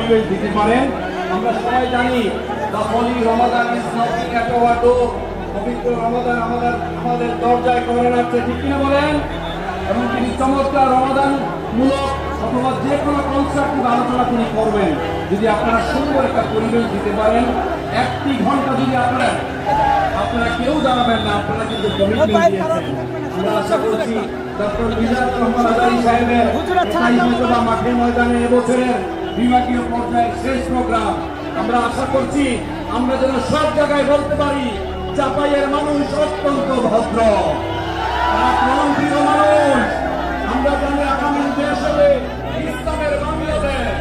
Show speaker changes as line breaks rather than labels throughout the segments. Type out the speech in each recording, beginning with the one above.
পরিবেশ দিতে পারেন। আমরা সবাই জানি the Holi Ramadan is knocking at our ডোর। পবিত্র রমাদান আমাদের দরজায় করে রাখছে, ঠিক কিনা বলেন? এবং তিনি চমৎকার রমাদান মূলক অথবা যে কোনো কনস্ট্রাকটিভ আলোচনা তিনি করবেন। যদি আপনারা সুন্দর একটা পরিবেশ দিতে পারেন, 1 ঘন্টা যদি আপনারা কেউ জানাবেন না, আপনারা কিন্তু কমিটমেন্ট দিয়েছেন। আমরা আশা করছি ডক্টর মিজানুর রহমান আজারি সাহেবের মাঠের ময়দানে এবছরের বিভাগীয় পর্যায়ের শেষ প্রোগ্রাম। আমরা আশা করছি আমরা যেন সব জায়গায় বলতে পারি চাপাইয়ের মানুষ অত্যন্ত ভদ্র, প্রাণপ্রিয় মানুষ। আমরা জানি আগামী দেশ হবে ইসলামের বাংলাদেশ,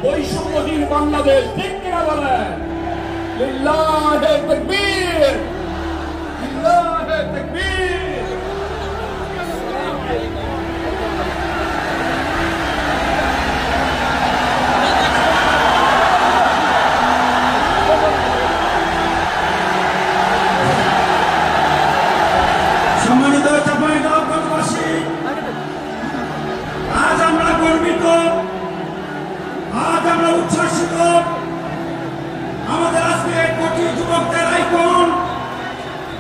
বৈষম্যহীন বাংলাদেশ, ঠিক কিনা বলেন? লিল্লাহে তাকবীর, লিল্লাহে তাকবীর।
সম্মানিত চাঁপাইনবাবগঞ্জবাসী, আজ আমরা গর্বিত, আজ আমরা উচ্ছ্বসিত। আমাদের আজকে কোটি যুবকদের আইকন,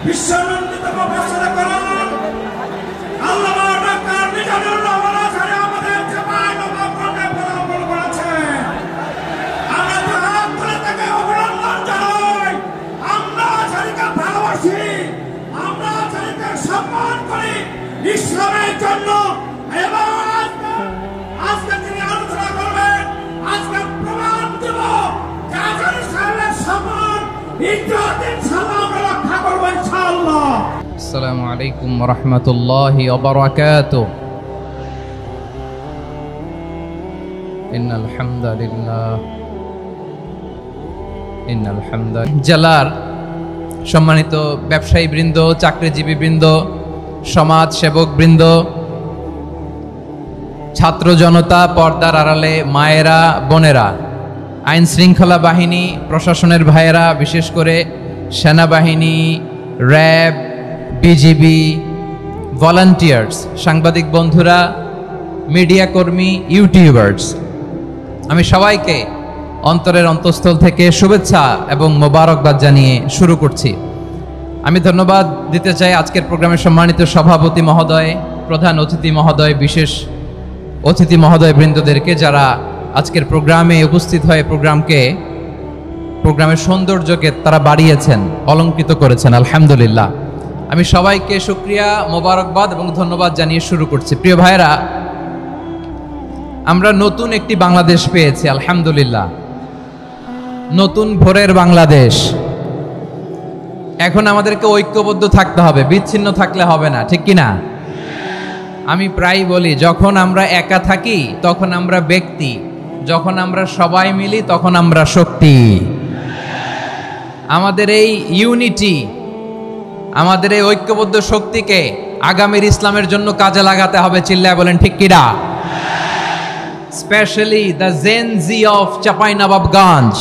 বিশ্বনন্দিত প্রফেসর করেন আল্লামা ডক্টর মিজানুর রহমান আজারি আমাদের চাঁপাইনবাবগঞ্জে পদার্পণ করেছেন। আমরা হাত তুলে তাকে অভিনন্দন জানাই। আমরা আজারিকে ভালোবাসি, আমরা আজারিকে সম্মান করি ইসলামের জন্য। এবং আজকে তিনি আলোচনা করবেন, আজকে প্রমাণ দেব যে আজারি সাহেবের সম্মান ইজ্জত ইনশাআল্লাহ আমরা রক্ষা করব ইনশাআল্লাহ।
আসসালামু আলাইকুম ওয়া রাহমাতুল্লাহি ওয়া বারাকাতুহু। ইন্নাল হামদালিল্লাহ জেলার সম্মানিত ব্যবসায়ী বৃন্দ, চাকরিজীবী বৃন্দ, সমাজ সেবক বৃন্দ, ছাত্র জনতা, পর্দার আড়ালে মায়েরা, বোনেরা, আইন শৃঙ্খলা বাহিনী, প্রশাসনের ভাইয়েরা, বিশেষ করে সেনাবাহিনী, র্যাব, বিজিবি, ভলান্টিয়ার্স, সাংবাদিক বন্ধুরা, মিডিয়া কর্মী, ইউটিউবার্স, আমি সবাইকে অন্তরের অন্তঃস্থল থেকে শুভেচ্ছা এবং মোবারকবাদ জানিয়ে শুরু করছি। আমি ধন্যবাদ দিতে চাই আজকের প্রোগ্রামের সম্মানিত সভাপতি মহোদয়, প্রধান অতিথি মহোদয়, বিশেষ অতিথি মহোদয় বৃন্দদেরকে, যারা আজকের প্রোগ্রামে উপস্থিত হয়ে প্রোগ্রামের সৌন্দর্যকে তারা বাড়িয়েছেন, অলঙ্কৃত করেছেন। আলহামদুলিল্লাহ, আমি সবাইকে শুকরিয়া, মোবারকবাদ এবং ধন্যবাদ জানিয়ে শুরু করছি। প্রিয় ভাইরা, আমরা নতুন একটি বাংলাদেশ পেয়েছি আলহামদুলিল্লাহ, নতুন ভোরের বাংলাদেশ। এখন আমাদেরকে ঐক্যবদ্ধ থাকতে হবে, বিচ্ছিন্ন থাকলে হবে না, ঠিক কিনা? আমি প্রায় বলি, যখন আমরা একা থাকি তখন আমরা ব্যক্তি, যখন আমরা সবাই মিলি তখন আমরা শক্তি। আমাদের এই ইউনিটি, আমাদের এই ঐক্যবদ্ধ শক্তিকে আগামীর ইসলামের জন্য কাজে লাগাতে হবে। চিল্লায় বলেন ঠিক কিনা? Specially the Gen Z of Chapainawabganj,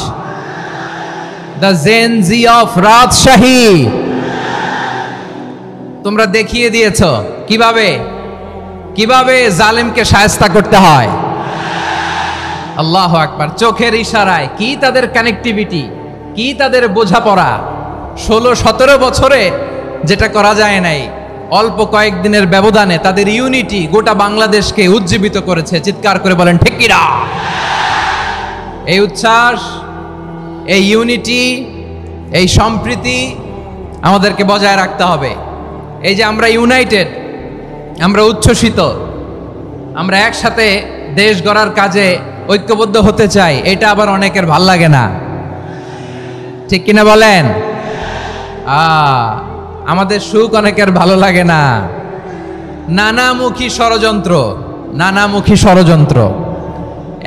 the Gen Z of Rajshahi. তোমরা দেখিয়ে দিয়েছ কিভাবে জালেমকে শায়েস্তা করতে হয়। আল্লাহু আকবার। চোখের ইশারায় কি তাদের কানেক্টিভিটি, কি তাদের বোঝাপড়া। 16-17 বছরে যেটা করা যায় নাই, অল্প কয়েকদিনের ব্যবধানে তাদের ইউনিটি গোটা বাংলাদেশকে উজ্জীবিত করেছে। চিৎকার করে বলেন ঠিক কিনা? এই উচ্ছ্বাস, এই ইউনিটি, এই সম্প্রীতি আমাদেরকে বজায় রাখতে হবে। এই যে আমরা ইউনাইটেড, আমরা উচ্ছ্বসিত, আমরা একসাথে দেশ গড়ার কাজে ঐক্যবদ্ধ হতে চাই, এটা আবার অনেকের ভাল লাগে না, ঠিক কিনা বলেন? আমাদের সুখ অনেকের ভালো লাগে না। নানামুখী ষড়যন্ত্র।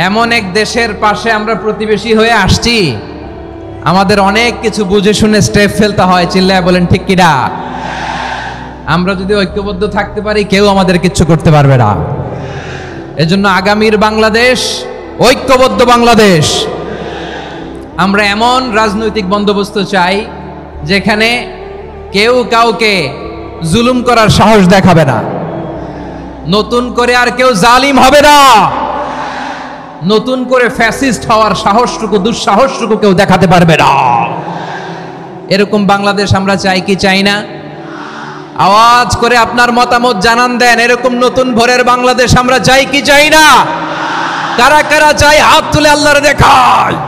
এমন এক দেশের পাশে আমরা প্রতিবেশী হয়ে আসছি, আমাদের অনেক কিছু বুঝে শুনে স্টেপ ফেলতে হয়। চিল্লায় বলেন ঠিক কিনা? আমরা যদি ঐক্যবদ্ধ থাকতে পারি, কেউ আমাদের কিচ্ছু করতে পারবে না। এজন্য আগামীর বাংলাদেশ ঐক্যবদ্ধ বাংলাদেশ। আমরা এমন রাজনৈতিক বন্দোবস্ত চাই যেখানে কেউ কাউকে জুলুম করার সাহস দেখাবে না, নতুন করে আর কেউ জালিম হবে না। নতুন করে ফ্যাসিস্ট হওয়ার সাহসটুকু দুঃসাহসটুকু কেউ দেখাতে পারবে না। এরকম বাংলাদেশ আমরা চাই কি চাই না? আওয়াজ করে আপনার মতামত জানান দেন। এরকম নতুন ভোরের বাংলাদেশ আমরা চাই কি চাই না? কারা কারা চাই হাত তুলে আল্লাহর দেখায়।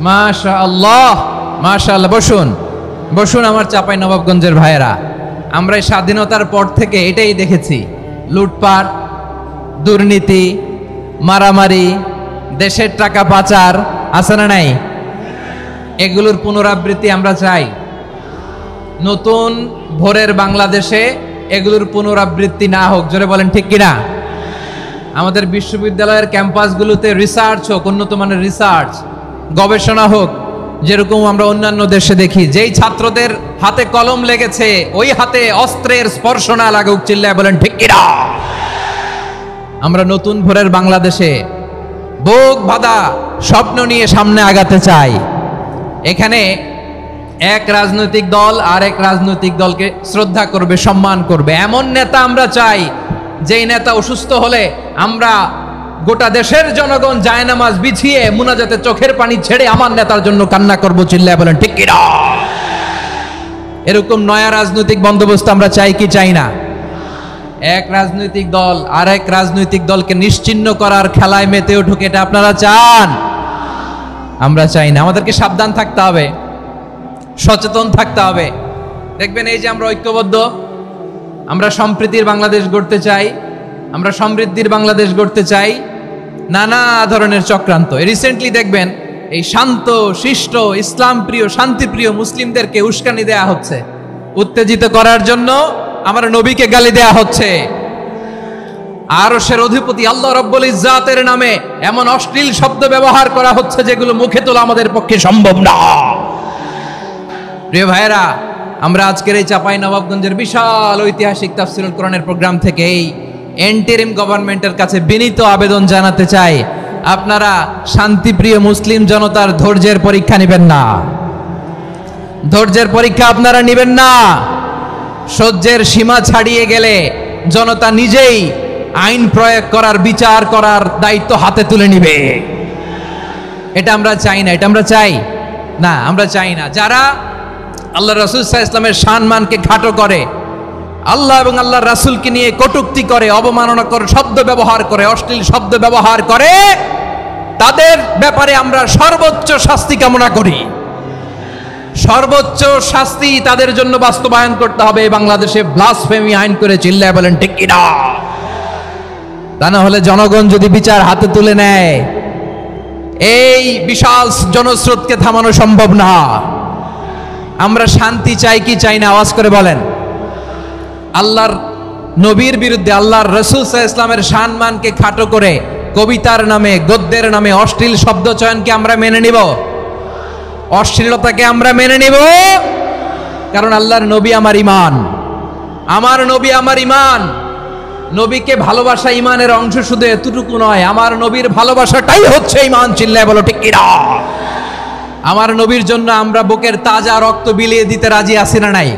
মাশাআল্লাহ মাশাআল্লাহ। বসুন বসুন আমার চাঁপাই নবাবগঞ্জের ভাইয়েরা। আমরা এই স্বাধীনতার পর থেকে এটাই দেখেছি, লুটপাট, দুর্নীতি, মারামারি, দেশের টাকা পাচার আছে না নাই? এগুলোর পুনরাবৃত্তি আমরা চাই। নতুন ভোরের বাংলাদেশে এগুলোর পুনরাবৃত্তি না হোক। জোরে বলেন ঠিক কিনা? আমাদের বিশ্ববিদ্যালয়ের ক্যাম্পাসগুলোতে রিসার্চ হোক, উন্নত মানের রিসার্চ, গবেষণা হোক, যেরকম আমরা অন্যান্য দেশে দেখি। যেই ছাত্রদের হাতে কলম লেগেছে ওই হাতে অস্ত্রের স্পর্শ না লাগুক। চিল্লায় বলেন ঠিক কিনা? আমরা নতুন ভোরের বাংলাদেশে বুক বাঁধা স্বপ্ন নিয়ে সামনে আগাতে চাই। এখানে এক রাজনৈতিক দল আর এক রাজনৈতিক দলকে শ্রদ্ধা করবে, সম্মান করবে, এমন নেতা আমরা চাই যেই নেতা অসুস্থ হলে আমরা গোটা দেশের জনগণ জায়নামাজ বিছিয়ে মুনাজাতে চোখের পানি ছেড়ে আমার নেতার জন্য কান্না করবো। চিল্লায় বলেন ঠিক কিনা? এরকম নয়া রাজনৈতিক বন্দোবস্ত আমরা চাই কি চাই না? এক রাজনৈতিক দল আর এক রাজনৈতিক দলকে নিশ্চিহ্ন করার খেলায় মেতে উঠুক, এটা আপনারা চান? আমরা চাই না। আমাদেরকে সাবধান থাকতে হবে, সচেতন থাকতে হবে। দেখবেন এই যে আমরা ঐক্যবদ্ধ, আমরা সম্প্রীতির বাংলাদেশ গড়তে চাই, আমরা সমৃদ্ধির বাংলাদেশ গড়তে চাই, নানা ধরনের চক্রান্ত। রিসেন্টলি দেখবেন এই শান্ত শিষ্ট ইসলাম প্রিয় শান্তিপ্রিয় মুসলিমদেরকে উস্কানি দেয়া হচ্ছে, উত্তেজিত করার জন্য আমার নবীকে গালি দেয়া হচ্ছে। আরশের অধিপতি আল্লাহ রাব্বুল ইজ্জাতের নামে এমন অশ্লীল শব্দ ব্যবহার করা হচ্ছে যেগুলো মুখে তোলা আমাদের পক্ষে সম্ভব না। প্রিয় ভাইয়েরা, আমরা আজকের এই চাঁপাই নবাবগঞ্জের বিশাল ঐতিহাসিক তাফসীরুল কোরআনের প্রোগ্রাম থেকে এই এন্টারিম গভর্নমেন্টের কাছে বিনীত আবেদন জানাতে চাই, আপনারা শান্তিপ্রিয় মুসলিম জনতার ধৈর্যের পরীক্ষা নেবেন না। ধৈর্যের পরীক্ষা আপনারা নেবেন না। সহ্যের সীমা ছাড়িয়ে গেলে জনতা নিজেই আইন প্রয়োগ করার, বিচার করার দায়িত্ব হাতে তুলে নিবে। এটা আমরা চাই না। এটা আমরা চাই না, আমরা চাই না। যারা আল্লাহ রাসূল সাল্লাল্লাহু আলাইহি ওয়াসাল্লামের সম্মানকে খাটো করে, আল্লাহ এবং আল্লাহর রাসূলকে নিয়ে কটূক্তি করে, অবমাননা করে, শব্দ ব্যবহার করে, অশ্লীল শব্দ ব্যবহার করে, তাদের ব্যাপারে আমরা সর্বোচ্চ শাস্তি কামনা করি। সর্বোচ্চ শাস্তি তাদের জন্য বাস্তবায়ন করতে হবে। বাংলাদেশে ব্লাসফেমি আইন করে চিল্লায় বলেন ঠিক কিনা? তা না হলে জনগণ যদি বিচার হাতে তুলে নেয়, এই বিশাল জনস্রোতকে থামানো সম্ভব না। আমরা শান্তি চাই কি চাই না? আওয়াজ করে বলেন। আল্লাহর নবীর বিরুদ্ধে, আল্লাহর রাসূল সাল্লাল্লাহু আলাইহি ওয়াসাল্লামের সম্মানকে খাটো করে কবিতার নামে, গদ্যের নামে অশ্লীল শব্দ চয়নকে আমরা মেনে নিব? অশ্লীলতাকে আমরা মেনে নিব? কারণ আল্লাহর নবী আমার ঈমান, আমার নবী আমার ঈমান। নবীকে ভালোবাসা ঈমানের অংশ শুধু এতটুকু নয়, আমার নবীর ভালোবাসাটাই হচ্ছে ঈমান। চিল্লায় বলো ঠিক কিনা? আমার নবীর জন্য আমরা বুকের তাজা রক্ত বিলিয়ে দিতে রাজি আছি না নাই?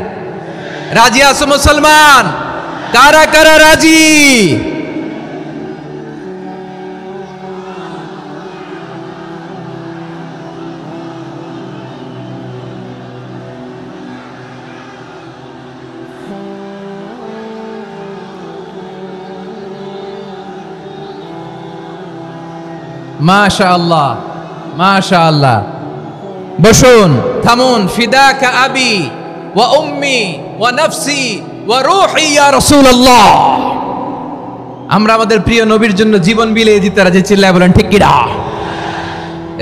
রাজি আছো মুসলমান? কারা কারা রাজি? মাশাআল্লাহ মাশাআল্লাহ। বসুন, থামুন। ফিদাকা আবি ওয়া উম্মি ওয়া নাফসি ওয়া রূহি ইয়া রাসূলুল্লাহ। আমরা আমাদের প্রিয় নবীর জন্য জীবন বিলিয়ে দিতে রাজি। চিল্লায় বলেন ঠিক কিনা?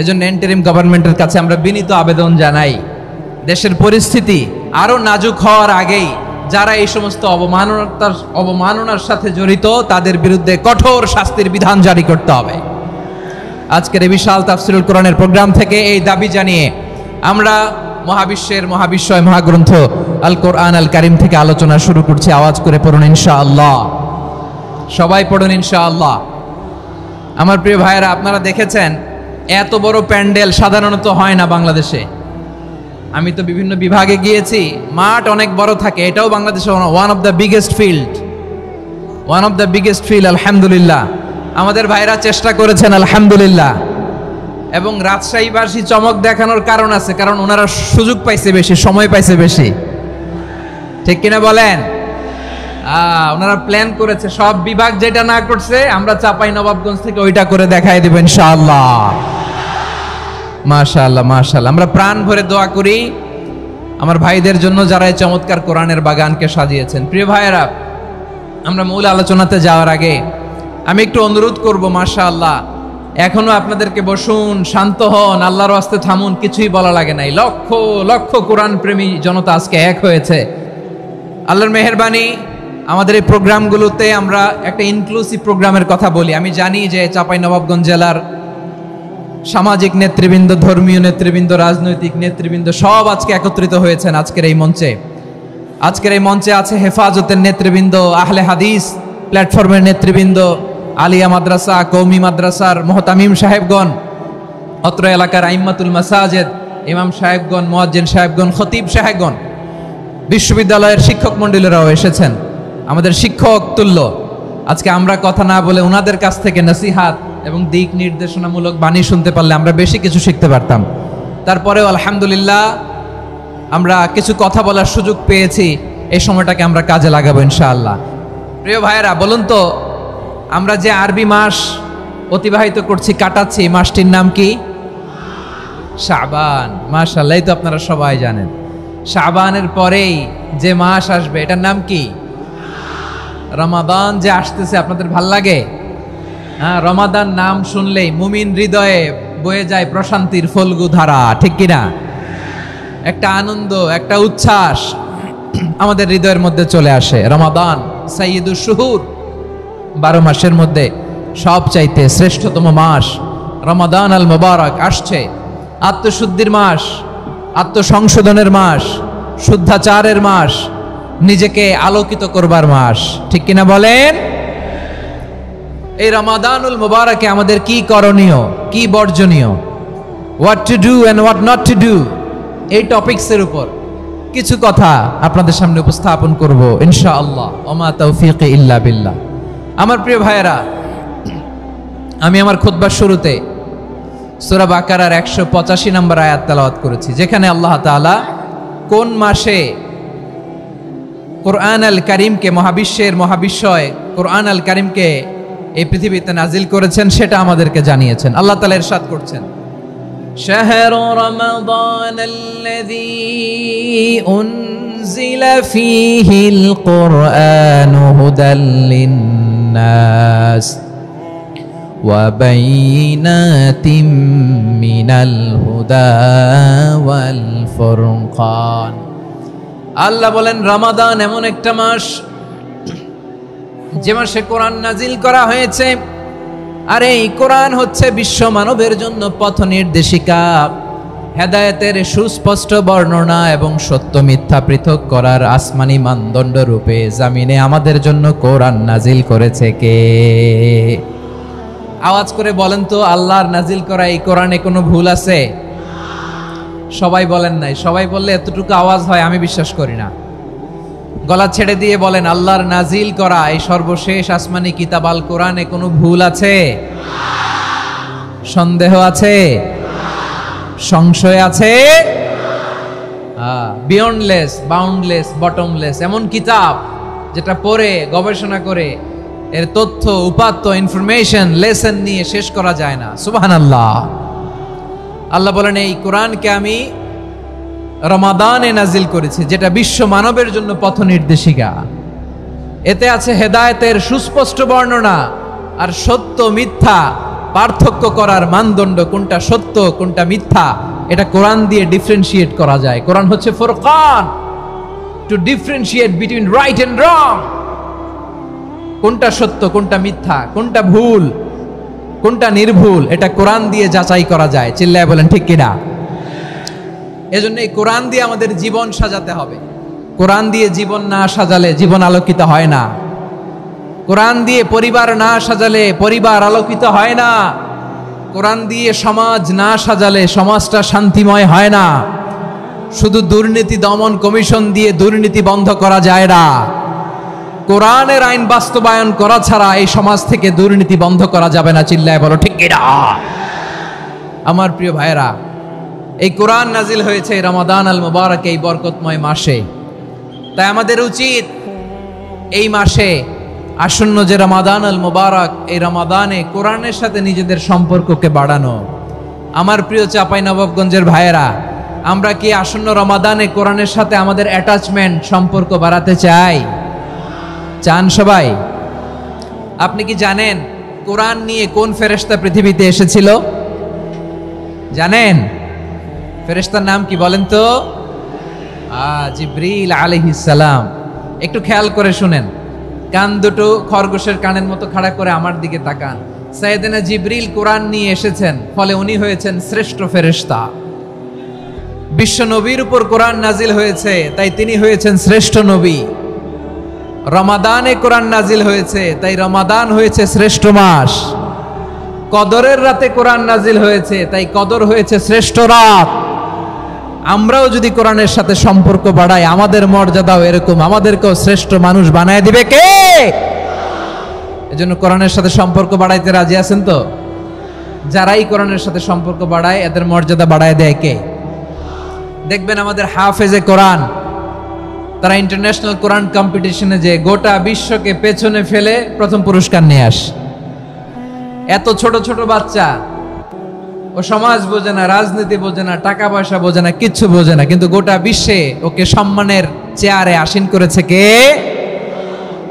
এজন্য ইন্টারিম গভর্নমেন্টের কাছে আমরা বিনীত আবেদন জানাই, দেশের পরিস্থিতি আরো নাজুক হওয়ার আগেই যারা এই সমস্ত অবমাননার সাথে জড়িত তাদের বিরুদ্ধে কঠোর শাস্তির বিধান জারি করতে হবে। আজকের এই বিশাল তাফসীরুল কোরআনের প্রোগ্রাম থেকে এই দাবি জানিয়ে আমরা মহাবিশ্বের মহাবিশ্বয় মহাগ্রন্থ আল কোরআন আল কারিম থেকে আলোচনা শুরু করছি। আওয়াজ করে পড়ুন ইনশাআল্লাহ। সবাই পড়ুন ইনশাআল্লাহ। আমার প্রিয় ভাইয়েরা, আপনারা দেখেছেন এত বড় প্যান্ডেল সাধারণত হয় না বাংলাদেশে। আমি তো বিভিন্ন বিভাগে গিয়েছি, মাঠ অনেক বড় থাকে। এটাও বাংলাদেশে one of the biggest field. আলহামদুলিল্লাহ, আমাদের ভাইরা চেষ্টা করেছেন আলহামদুলিল্লাহ। এবং রাজশাহীবাসী চমক দেখানোর কারণ আছে, কারণ ওনারা সুযোগ পাইছে বেশি, সময় পাইছে বেশি, ঠিক কিনা বলেন? ওনারা প্ল্যান করেছে, সব বিভাগ যেটা না করছে আমরা চাঁপাইনবাবগঞ্জ থেকে ওইটা করে দেখাই দেব ইনশাআল্লাহ। মাশাআল্লাহ মাশাআল্লাহ। আমরা প্রাণ ভরে দোয়া করি আমার ভাইদের জন্য যারা এই চমৎকার কোরআনের বাগানকে সাজিয়েছেন। প্রিয় ভাইয়েরা, আমরা মূল আলোচনাতে যাওয়ার আগে আমি একটু অনুরোধ করব, মাশাআল্লাহ এখনো আপনাদেরকে বসুন, শান্ত হন, আল্লাহর ওয়াস্তে থামুন, কিছুই বলা লাগে নাই। লক্ষ লক্ষ কোরআন প্রেমী জনতা আজকে এক হয়েছে। আল্লাহর মেহেরবানি, আমাদের এই প্রোগ্রামগুলোতে আমরা একটা ইনক্লুসিভ প্রোগ্রামের কথা বলি। আমি জানি যে চাঁপাইনবাবগঞ্জ জেলার সামাজিক নেতৃবৃন্দ, ধর্মীয় নেতৃবৃন্দ, রাজনৈতিক নেতৃবৃন্দ সব আজকে একত্রিত হয়েছেন আজকের এই মঞ্চে। আজকের এই মঞ্চে আছে হেফাজতের নেতৃবৃন্দ, আহলে হাদিস প্ল্যাটফর্মের নেতৃবৃন্দ, আলিয়া মাদ্রাসা, কওমি মাদ্রাসার মুহতামিম সাহেবগণ, অত্র এলাকার আইম্মাতুল মাসাজিদ, ইমাম সাহেবগণ, মুয়াজ্জিন সাহেবগণ, খতিব সাহেবগণ, বিশ্ববিদ্যালয়ের শিক্ষক মণ্ডলীরাও এসেছেন। আমাদের শিক্ষক তুল্য আজকে আমরা কথা না বলে ওনাদের কাছ থেকে নসিহাত এবং দিক নির্দেশনামূলক বাণী শুনতে পারলে আমরা বেশি কিছু শিখতে পারতাম। তারপরেও আলহামদুলিল্লাহ আমরা কিছু কথা বলার সুযোগ পেয়েছি। এই সময়টাকে আমরা কাজে লাগাবো ইনশাআল্লাহ। প্রিয় ভাইয়েরা, বলুন তো, আমরা যে আরবি মাস অতিবাহিত করছি, কাটাচ্ছি, মাসটির নাম কি? শাবান। মাশাআল্লাহ, এই তো আপনারা সবাই জানেন। শাবানের পরেই যে মাস আসবে এটার নাম কি? রমাদান। যে আসতেছে আপনাদের ভাল লাগে? হ্যাঁ, রমাদান নাম শুনলেই মুমিন হৃদয়ে বয়ে যায় প্রশান্তির ফল্গু ধারা, ঠিক কিনা? একটা আনন্দ, একটা উচ্ছ্বাস আমাদের হৃদয়ের মধ্যে চলে আসে। রমাদান সাইয়্যিদুশ শুহুর, 12 মাসের মধ্যে সবচাইতে শ্রেষ্ঠতম মাস রমাদান আল মুবারক আসছে। আত্মশুদ্ধির মাস, আত্মসংশোধনের মাস, শুদ্ধাচারের মাস, নিজেকে আলোকিত করবার মাস, ঠিক কিনা বলেন? এই রমাদানুল মুবারকে আমাদের কি করণীয়, কি বর্জনীয়, what to do and what not to do, এই টপিকসের উপর কিছু কথা আপনাদের সামনে উপস্থাপন করব ইনশাআল্লাহ। ওমা তাওফীকি ইল্লা বিল্লাহ। আমার প্রিয় ভাইয়েরা, আমি আমার খুতবার শুরুতে সূরা বাকারার 185 নম্বর আয়াত তেলাওয়াত করেছি, যেখানে আল্লাহ তাআলা কোন মাসে কোরআন আল কারিমকে, মহাবিশ্বের মহাবিশ্বয় কোরআন আল কারিমকে এই পৃথিবীতে নাজিল করেছেন সেটা আমাদেরকে জানিয়েছেন। আল্লাহ তাআলা ইরশাদ করছেন, শাহরু রমাদানাল্লাযী উনজিলা ফীহিল কুরআনু হুদাল লিন্নাস ওয়া বাইনাতিম মিনাল হুদা ওয়াল ফুরকান। আল্লাহ বলেন, রমাদান এমন একটা মাস যে মাসে কোরআন নাজিল করা হয়েছে। আর এই কোরআন হচ্ছে বিশ্ব মানবের জন্য পথ নির্দেশিকা, হেদায়েতের সুস্পষ্ট বর্ণনা এবং সত্য মিথ্যা পৃথক করার আসমানি মানদণ্ড রূপে জামিনে আমাদের জন্য কোরআন নাজিল করেছে কে? আওয়াজ করে বলেন তো, আল্লাহর নাজিল করা এই কোরআনে কোনো ভুল আছে? সবাই বলেন নাই। সবাই বললে এতটুকু আওয়াজ হয় আমি বিশ্বাস করি না। গলা ছেড়ে দিয়ে বলেন, আল্লাহর নাজিল করা এই সর্বশেষ আসমানি কিতাব আল কোরআনে কোনো ভুল আছে? সন্দেহ আছে? সংশয় আছে? বিয়ন্ডলেস, বাউন্ডলেস, বটমলেস, এমন কিতাব যেটা পড়ে গবেষণা করে এর তথ্য, উপাত্ত, ইনফরমেশন, লেসন নিয়ে শেষ করা যায় না। সুবহানাল্লাহ। আল্লাহ বলেন, এই কোরআনকে আমি রমাদানে নাজিল করেছি, যেটা বিশ্ব মানবের জন্য পথ নির্দেশিকা। এতে আছে হেদায়েতের সুস্পষ্ট বর্ণনা আর সত্য মিথ্যা পার্থক্য করার মানদণ্ড, কোনটা সত্য কোনটা মিথ্যা এটা কোরআন দিয়ে ডিফারেন্সিয়েট করা যায়। কোরআন হচ্ছে ফুরকান, to differentiate between right and wrong. কোনটা সত্য, কোনটা মিথ্যা, কোনটা ভুল, কোনটা নির্ভুল, এটা কোরআন দিয়ে যাচাই করা যায়। চিল্লায় বলেন ঠিক কিনা? এজন্য এই কোরআন দিয়ে আমাদের জীবন সাজাতে হবে। কোরআন দিয়ে জীবন না সাজালে জীবন আলোকিত হয় না। কোরআন দিয়ে পরিবার না সাজালে পরিবার আলোকিত হয় না। কোরআন দিয়ে সমাজ না সাজালে সমাজটা শান্তিময় হয় না। শুধু দুর্নীতি দমন কমিশন দিয়ে দুর্নীতি বন্ধ করা যায় না। কোরআনের আইন বাস্তবায়ন করা ছাড়া এই সমাজ থেকে দুর্নীতি বন্ধ করা যাবে না। চিল্লায় বলো ঠিক কিনা? আমার প্রিয় ভাইরা, এই কোরআন নাজিল হয়েছে রমাদান আল মুবারক, এই বরকতময় মাসে। তাই আমাদের উচিত এই মাসে আসন্ন যে রমাদান আল মুবারক, এই রমাদানে কোরআনের সাথে নিজেদের সম্পর্ককে বাড়ানো। আমার প্রিয় চাঁপাইনবাবগঞ্জের ভাইয়েরা, আমরা কি আসন্ন রমাদানে কোরআনের সাথে আমাদের অ্যাটাচমেন্ট সম্পর্ক বাড়াতে চাই? চান সবাই? আপনি কি জানেন কোরআন নিয়ে কোন ফেরেশতা পৃথিবীতে এসেছিল? জানেন ফেরেশতার নাম কি বলেন তো? জিবরিল আলাইহিস সালাম। একটু খেয়াল করে শুনেন, কান দুটো খরগোশের কানের মতো খাড়া করে আমার দিকে তাকান। সাইয়েদনা জিবরিল কোরআন নিয়ে এসেছেন, ফলে উনি হয়েছেন শ্রেষ্ঠ ফেরেশতা। বিশ্ব নবীর উপর কোরআন নাজিল হয়েছে, তাই তিনি হয়েছেন শ্রেষ্ঠ নবী। রমাদানে কোরআন নাজিল হয়েছে, তাই রমাদান হয়েছে শ্রেষ্ঠ মাস। কদরের রাতে কোরআন নাজিল হয়েছে, তাই কদর হয়েছে শ্রেষ্ঠ রাত। আমরাও যদি কোরআনের সাথে সম্পর্ক বাড়াই, আমাদের মর্যাদাও এরকম, আমাদেরকেও শ্রেষ্ঠ মানুষ বানায় দিবে কে? এজন্য কোরআনের সাথে সম্পর্ক বাড়াইতে রাজি আছেন তো? যারাই কোরআনের সাথে সম্পর্ক বাড়ায় এদের মর্যাদা বাড়ায় দেয় কে? দেখবেন আমাদের হাফেজে কোরআন, তারা ইন্টারন্যাশনাল কোরআন কম্পিটিশনে যে গোটা বিশ্বকে পেছনে ফেলে প্রথম পুরস্কার নিয়ে আসে। এত ছোট ছোট বাচ্চা, ও সমাজ বোঝে না, রাজনীতি বোঝে না, টাকা পয়সা বোঝে না, কিচ্ছু বোঝে না, কিন্তু গোটা বিশ্বে ওকে সম্মানের চেয়ারে আসীন করেছে কে?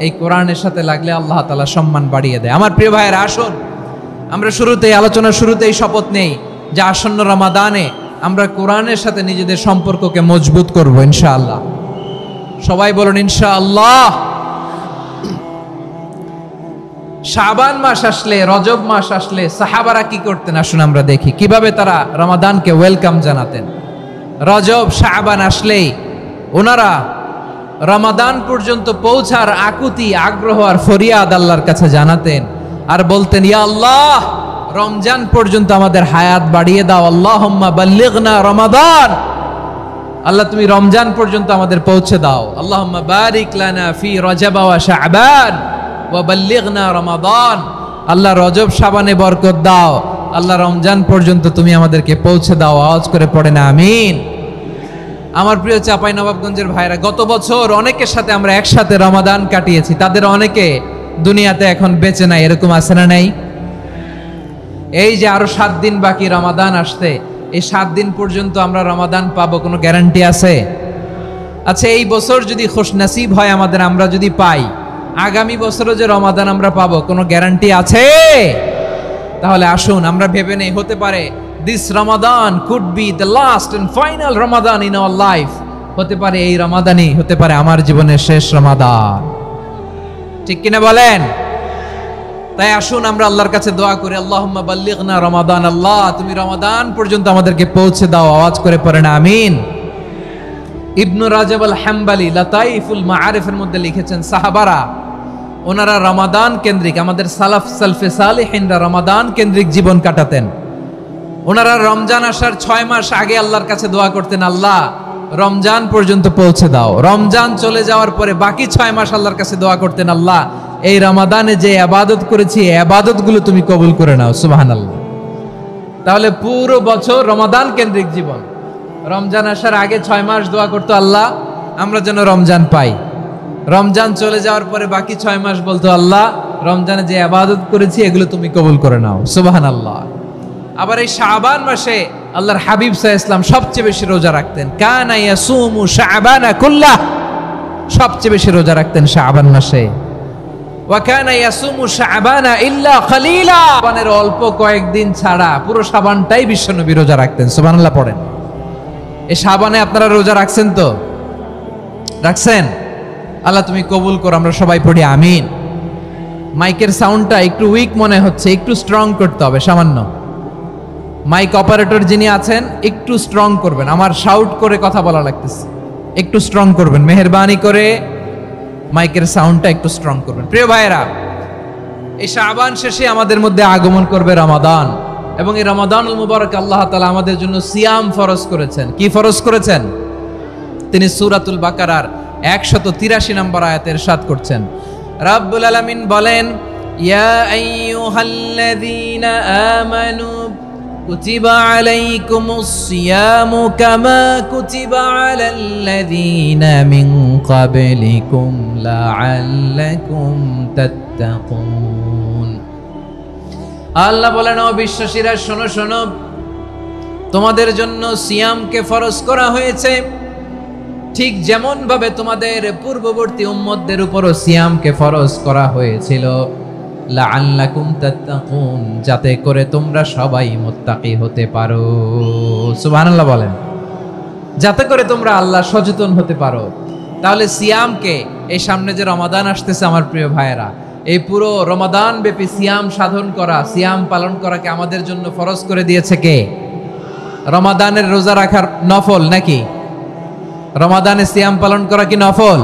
এই কোরআনের সাথে লাগলে আল্লাহ তাআলা সম্মান বাড়িয়ে দেয়। আমার প্রিয় ভাইয়েরা, আসুন আমরা শুরুতেই, আলোচনার শুরুতেই শপথ নেই যে আসন্ন রমাদানে আমরা কোরআনের সাথে নিজেদের সম্পর্ককে মজবুত করব ইনশাআল্লাহ। সবাই বলুন ইনশাআল্লাহ। শাবান মাস আসলে, রজব মাস আসলে সাহাবারা কি করতেন আসুন আমরা দেখি, কিভাবে তারা রমাদানকে ওয়েলকাম জানাতেন। রজব শাবান আসলেই ওনারা রমাদান পর্যন্ত পৌঁছার আকুতি, আগ্রহ আর ফরিয়াদ আল্লাহর কাছে জানাতেন আর বলতেন, ইয়া আল্লাহ, রমজান পর্যন্ত আমাদের হায়াত বাড়িয়ে দাও। আল্লাহুম্মা বাল্লিগনা রমাদান, আল্লাহ তুমি রমজান পর্যন্ত আমাদের পৌঁছে দাও। আল্লাহুম্মা বারিক লানা ফি রজব ওয়া শাবান ওয়া বাল্লিগনা রমাদান, আল্লাহ রজব শাবানে বরকত দাও, আল্লাহ রমজান পর্যন্ত তুমি আমাদেরকে পৌঁছে দাও। আওয়াজ করে পড়ে না আমিন। আমার প্রিয় চাঁপাইনবাবগঞ্জের ভাইরা, গত বছর অনেকের সাথে আমরা একসাথে রমাদান কাটিয়েছি, তাদের অনেকে দুনিয়াতে এখন বেঁচে নাই, এরকম আছে না নাই? এই যে আরো 7 দিন বাকি রমাদান আসতে, এই 7 দিন পর্যন্ত আমরা রমাদান পাবো, কোনো গ্যারান্টি আছে? আচ্ছা, এই বছর যদি খুশনসিব হয় আমাদের, আমরা যদি পাই, আগামী বছরও যে রমাদান আমরা পাবো, কোনো গ্যারান্টি আছে? তাহলে আসুন আমরা ভেবে নেই, হতে পারে this Ramadan could be the last and final Ramadan in our life. হতে পারে এই রমাদানই হতে পারে আমার জীবনের শেষ রমাদান। ঠিক কিনা বলেন? তাই আসুন আমরা আল্লাহর কাছে দোয়া করি, আল্লাহুম্মা বাল্লিগনা রমাদান, আল্লাহ তুমি রমাদান পর্যন্ত আমাদেরকে পৌঁছে দাও। আওয়াজ করে পড়েন আমিন। ইবনু রাজব আল হাম্বালি লাতাইফুল মাআরিফের মধ্যে লিখেছেন, সাহাবারা ওনারা রমাদান কেন্দ্রিক, আমাদের সালাফ সালফে সালেহিনরা রমাদান কেন্দ্রিক জীবন কাটাতেন। ওনারা রমজান আসার 6 মাস আগে আল্লাহর কাছে দোয়া করতেন, আল্লাহ রমজান পর্যন্ত পৌঁছে দাও। রমজান চলে যাওয়ার পরে বাকি 6 মাস আল্লাহর কাছে দোয়া করতেন, আল্লাহ এই রমাদানে যে ইবাদত করেছি, এই ইবাদতগুলো তুমি কবুল করে নাও। সুবহানাল্লাহ। তাহলে পুরো বছর রমাদান কেন্দ্রিক জীবন। রমজান আসার আগে 6 মাস দোয়া করতো, আল্লাহ আমরা যেন রমজান পাই। রমজান চলে যাওয়ার পরে বাকি 6 মাস বলতো, আল্লাহ রমজানে যে ইবাদত করেছি এগুলো তুমি কবুল করে নাও। সুবহানাল্লাহ। আবার এই শাবান মাসে আল্লাহর হাবিব সাল্লাল্লাহু আলাইহি ওয়াসাল্লাম সবচেয়ে বেশি রোজা রাখতেন। কানা ইয়াসুমু শাবানা কুল্লাহ, সবচেয়ে বেশি রোজা রাখতেন শাবান মাসে। ওয়া কানা ইয়াসুমু শাবানা ইল্লা কলিলা, শাবানের অল্প কয়েকদিন ছাড়া পুরো শাবানটাই বিশ্বনবী রোজা রাখতেন। সুবহানাল্লাহ পড়েন। এই শাবানে আপনারা রোজা রাখছেন তো? রাখছেন? আল্লাহ তুমি কবুল করো। আমরা সবাই পড়ি আমিন। মাইকের সাউন্ডটা একটু উইক মনে হচ্ছে, একটু স্ট্রং করতে হবে সামান্য। মাইক অপারেটর যিনি আছেন একটু স্ট্রং করবেন, আমার শাউট করে কথা বলা লাগতেছে, একটু স্ট্রং করবেন মেহেরবানি করে, মাইকের সাউন্ডটা একটু স্ট্রং করবেন। প্রিয় ভাইয়েরা, এই শাবান শেষে আমাদের মধ্যে আগমন করবে রমাদান, এবং এই রমাদানুল মুবারক আল্লাহ তাআলা আমাদের জন্য সিয়াম ফরজ করেছেন। কি ফরজ করেছেন? তিনি সূরাতুল বাকারার 183 নম্বর আয়াতে ইরশাদ করছেন, রাব্বুল আলামিন বলেন, ইয়া আইয়ুহাল্লাযীনা আমানু কুতিবা আলাইকুমুস সিয়ামু কামা কুতিবা আলাল্লাযীনা মিন ক্বাবলিকুম লাআল্লাকুম তাত্তাকুন। আল্লাহ বলেন, ও বিশ্বাসীরা শোনো শোনো, তোমাদের জন্য সিয়ামকে ফরজ করা হয়েছে, ঠিক যেমন ভাবে তোমাদের পূর্ববর্তী উম্মতদের উপরও সিয়ামকে ফরজ করা হয়েছিল, লাআল্লাকুম তাত্তাকুন, যাতে করে তোমরা সবাই মুত্তাকি হতে পারো। সুবহানাল্লাহ বলেন, যাতে করে তোমরা আল্লাহ সচেতন হতে পারো। তাহলে সিয়ামকে, এই সামনে যে রমাদান আসতেছে আমার প্রিয় ভাইয়েরা, এই পুরো রমাদান ব্যাপী সিয়াম সাধন করা, সিয়াম পালন করাকে আমাদের জন্য ফরজ করে দিয়েছে কে? রমাদানের রোজা রাখার নফল নাকি? রমাদানে সিয়াম পালন করা কি নফল?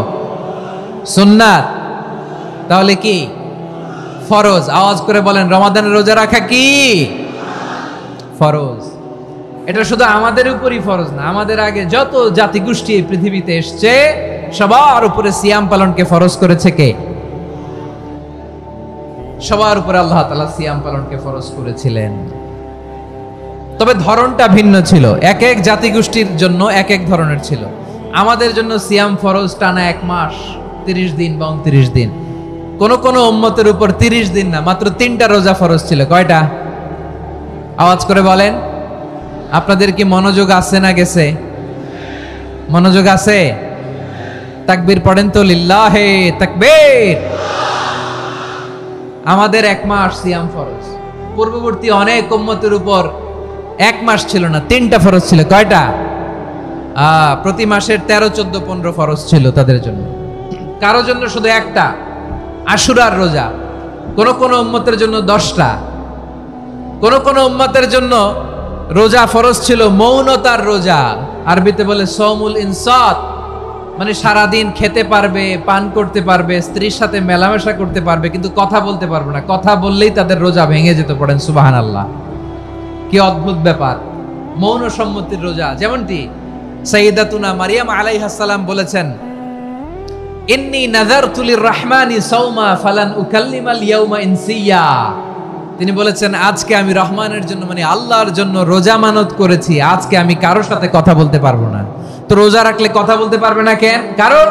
সুন্নাত? তাহলে কি ফরজ? আওয়াজ করে বলেন, রমাদানের রোজা রাখা কি ফরজ? এটা শুধু আমাদের উপরই ফরজ না, আমাদের আগে যত জাতিগোষ্ঠী এই পৃথিবীতে এসছে সবার উপরে সিয়াম পালনকে ফরজ করেছে কে? সবার উপরে আল্লাহ তাআলা সিয়াম পালনকে ফরজ করেছিলেন। তবে ধরনটা ভিন্ন ছিল, এক এক জাতিগোষ্ঠীর জন্য এক এক ধরনের ছিল। আমাদের জন্য সিয়াম ফরজ টানা 1 মাস 30 দিন বা 29 দিন। কোন কোন উম্মতের উপর 30 দিন না, মাত্র 3টা রোজা ফরজ ছিল। কয়টা? আওয়াজ করে বলেন। আপনাদের কি মনোযোগ আছে না গেছে? মনোযোগ আছে? তাকবীর পড়েন তো, লিল্লাহে তাকবীর। আমাদের 1 মাস সিয়াম ফরজ, পূর্ববর্তী অনেক উম্মতের উপর 1 মাস ছিল না, 3টা ফরজ ছিল। কয়টা? প্রতি মাসের 13, 14, 15 ফরজ ছিল তাদের জন্য। কারো জন্য শুধু একটা, আশুরার রোজা। কোন কোন উম্মতের জন্য 10টা। কোন কোন উম্মতের জন্য রোজা ফরজ ছিল মৌনতার রোজা, আরবিতে বলে সৌমুল ইনসাত, মানে সারাদিন খেতে পারবে, পান করতে পারবে, স্ত্রীর সাথে মেলামেশা করতে পারবে, কিন্তু কথা বলতে পারবে না। কথা বললেই তাদের রোজা ভেঙে যেত। পড়েন সুবহানাল্লাহ। কি অদ্ভুত ব্যাপার! মৌন সম্মতির রোজা। যেমনটি সাইয়্যিদাতুনা মারিয়াম আলাইহিস সালাম বলেছেন, ইন্নী নাযারতু লির-রাহমানি সাওমা ফালান উকাল্লিমাল ইয়াওমা ইনসিয়া। তিনি বলেছেন, আজকে আমি রহমানের জন্য, মানে আল্লাহর জন্য রোজা মানত করেছি, আজকে আমি কারোর সাথে কথা বলতে পারবো না। তো রোজা রাখলে কথা বলতে পারবে না কেন? কারণ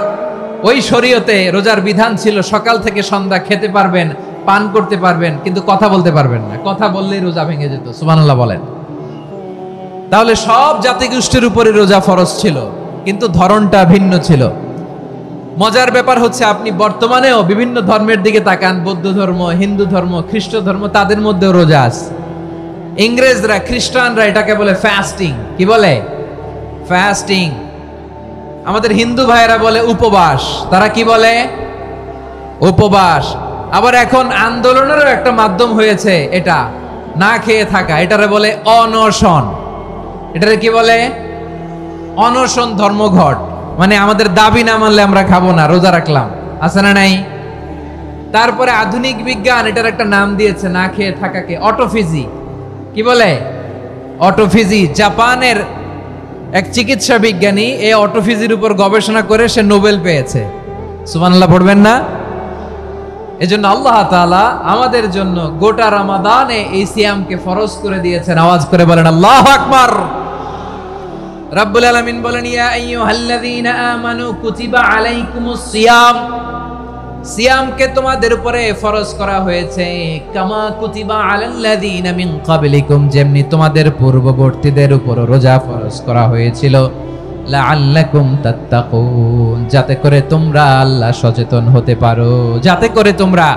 ওই শরীয়তে রোজার বিধান ছিল সকাল থেকে সন্ধ্যা খেতে পারবেন, পান করতে পারবেন, কিন্তু কথা বলতে পারবেন না। কথা বললেই রোজা ভেঙে যেত। সুবহানাল্লাহ বলেন। তাহলে সব জাতিগোষ্ঠীর উপরে রোজা ফরজ ছিল, কিন্তু ধরনটা ভিন্ন ছিল। মজার ব্যাপার হচ্ছে, আপনি বর্তমানেও বিভিন্ন ধর্মের দিকে তাকান, বৌদ্ধ ধর্ম, হিন্দু ধর্ম, খ্রিস্ট ধর্ম, তাদের মধ্যেও রোজা আছে। ইংরেজরা, খ্রিস্টানরা এটাকে বলে ফাস্টিং। কি বলে? ফাস্টিং। আমাদের হিন্দু ভাইয়েরা বলে উপবাস। তারা কি বলে? উপবাস। আবার এখন আন্দোলনেরও একটা মাধ্যম হয়েছে এটা, না খেয়ে থাকা। এটারে বলে অনশন। এটারে কি বলে? অনশন ধর্মঘট। মানে আমাদের দাবি না মানলে আমরা খাবো না, রোজা রাখলাম। আছে না নাই? তারপরে আধুনিক বিজ্ঞান এটার একটা নাম দিয়েছে না খেয়ে থাকাকে, অটোফিজি। কি বলে? অটোফিজি। জাপানের এক চিকিৎসা বিজ্ঞানী এই অটোফিজির উপর গবেষণা করে সে নোবেল পেয়েছে। সুবহানাল্লাহ পড়বেন না? এজন্য আল্লাহ তাআলা আমাদের জন্য গোটা রমাদানে এই সিয়ামকে ফরজ করে দিয়েছেন। আওয়াজ করে বলেন আল্লাহু আকবার। রাব্বুল আলামিন বলেন, ইয়া আইয়ুহাল্লাযীনা আমানু কুতিবা আলাইকুমুস সিয়াম। সিয়ামকে তোমাদের উপরে ফরজ করা হয়েছে, কামা কুতিবা আলাল্লাযীনা মিন ক্বাবলিকুম, যেমনি তোমাদের পূর্ববর্তীদের উপর রোজা ফরজ করা হয়েছিল, লাআল্লাকুম তাত্তাকুন, যাতে করে তোমরা আল্লাহ সচেতন হতে পারো, যাতে করে তোমরা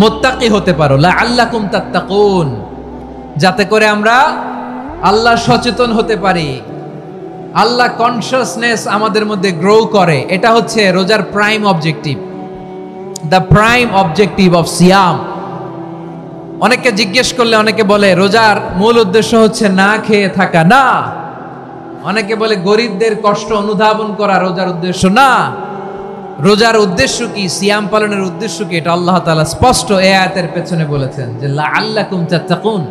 মুত্তাকি হতে পারো। লাআল্লাকুম তাত্তাকুন, যাতে করে আমরা আল্লাহ সচেতন হতে পারি, আল্লাহ কনসিয়াসনেস আমাদের মধ্যে গ্রো করে। এটা হচ্ছে রোজার prime objective, the prime objective of সিয়াম। অনেকে জিজ্ঞেস করলে অনেকে বলে রোজার মূল উদ্দেশ্য হচ্ছে না খেয়ে থাকা, না। অনেকে বলে গরিবদের কষ্ট অনুধাবন করা রোজার উদ্দেশ্য, না। রোজার উদ্দেশ্য কি, সিয়াম পালনের উদ্দেশ্য কি, এটা আল্লাহ তাআলা স্পষ্ট এই আয়াতের পেছনে বলেছেন যে লাআল্লাকুম তাত্তাকুন,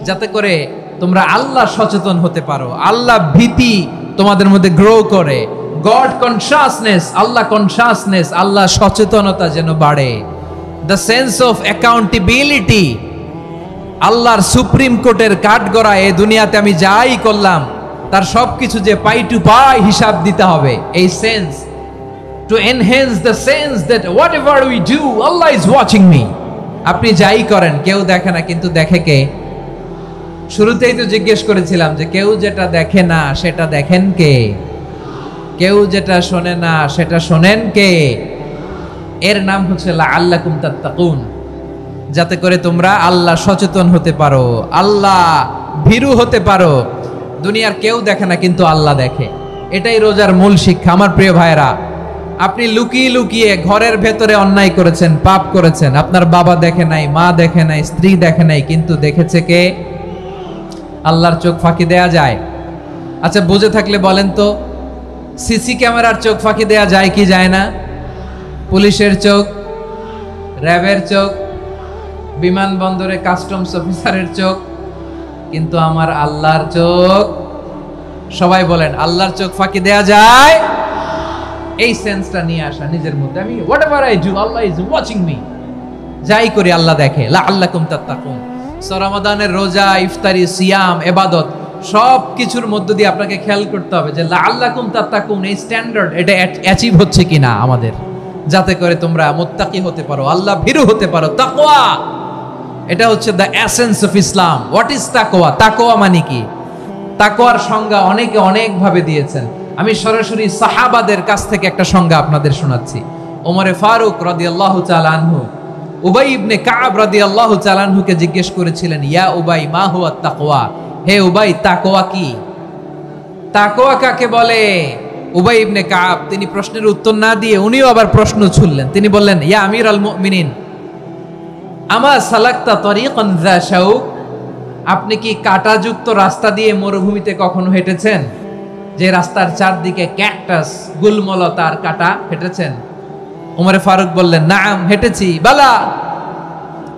যাতে করে তোমরা আল্লাহ সচেতন হতে পারো, আল্লাহ ভীতি তোমাদের মধ্যে গ্রো করে, গড কনশাসনেস, আল্লাহ কনশাসনেস, আল্লাহ সচেতনতা যেন বাড়ে, দ্য সেন্স অফ অ্যাকাউন্টেবিলিটি, আল্লাহর সুপ্রিম কোর্টের কাঠগড়া এই দুনিয়াতে আমি যাই করলাম তার সবকিছু যে পাই টু পাই হিসাব দিতে হবে, এই sense, to enhance the sense that whatever we do Allah is watching me। আপনি যাই করেন কেউ দেখে না, কিন্তু দেখে কে? শুরুতেই তো জিজ্ঞেস করেছিলাম যে কেউ যেটা দেখে না সেটা দেখেন কে, কেউ যেটা শোনে না সেটা শোনেন কে? এর নাম হচ্ছে লাআল্লাকুম তাত্তাকুন, যাতে করে তোমরা আল্লাহ সচেতন হতে পারো, আল্লাহ ভীরু হতে পারো। দুনিয়ার কেউ দেখে না কিন্তু আল্লাহ দেখে, এটাই রোজার মূল শিক্ষা। আমার প্রিয় ভাইরা, আপনি লুকিয়ে লুকিয়ে ঘরের ভেতরে অন্যায় করেছেন, পাপ করেছেন, আপনার বাবা দেখে নাই, মা দেখে নাই, স্ত্রী দেখে নাই, কিন্তু দেখেছে কে? আল্লাহর চোখ ফাঁকি দেয়া যায়? আচ্ছা বুঝে থাকলে বলেন তো, সিসি ক্যামেরার চোখ ফাঁকি দেয়া যায় কি যায় না? পুলিশের চোখ, র্যাবের চোখ, বিমানবন্দরে কাস্টমস অফিসারের চোখ, কিন্তু আমার আল্লাহর চোখ? সবাই বলেন আল্লাহর চোখ ফাঁকি দেয়া যায়? এই সেন্সটা নিয়ে আসা নিজের মধ্যে, আমি whatever I do Allah is watching me, যাই করি আল্লাহ দেখে। লাআল্লাকুম তাত্তাকুন। রমাদানের রোজা, ইফতারি, সিয়াম, ইবাদত সব কিছুর মধ্য দিয়ে আপনাকে খেয়াল করতে হবে যে লাআল্লাকুম তাত্তাকুন এই স্ট্যান্ডার্ড এটা অ্যাচিভ হচ্ছে কিনা আমাদের, যাতে করে তোমরা মুত্তাকি হতে পারো, আল্লাহ ভীরু হতে পারো। তাকওয়া, এটা হচ্ছে the essence of Islam. What is তাকওয়া? তাকওয়া মানে কি? তাকওয়ার সংজ্ঞা অনেকে অনেক ভাবে দিয়েছেন। আমি সরাসরি সাহাবাদের কাছ থেকে একটা সংজ্ঞা আপনাদের শোনাচ্ছি। ওমরে ফারুক রাদিয়াল্লাহু তাআলা আনহু উবাই ইবনে কাব রাদিয়াল্লাহু তাআলা আনহুকে জিজ্ঞেস করেছিলেন, ইয়া উবাই মা হুয়া তাকওয়া, হে উবাই তাকওয়া কি? তাকওয়া কাকে বলে? উবাই ইবনে কাব তিনি প্রশ্নের উত্তর না দিয়ে উনিও আবার প্রশ্ন ছুড়লেন। তিনি বললেন, ইয়া আমিরাল মুমিনিন আমা সালাকতা তরিকান যা শাউক, আপনি কি কাঁটাযুক্ত রাস্তা দিয়ে মরুভূমিতে কখনো হেঁটেছেন? যে রাস্তার চারদিকে ক্যাকটাস, গুলমলতার কাঁটা, হেঁটেছেন? ওমরে ফারুক বললেন, নাম হেঁটেছি, বালা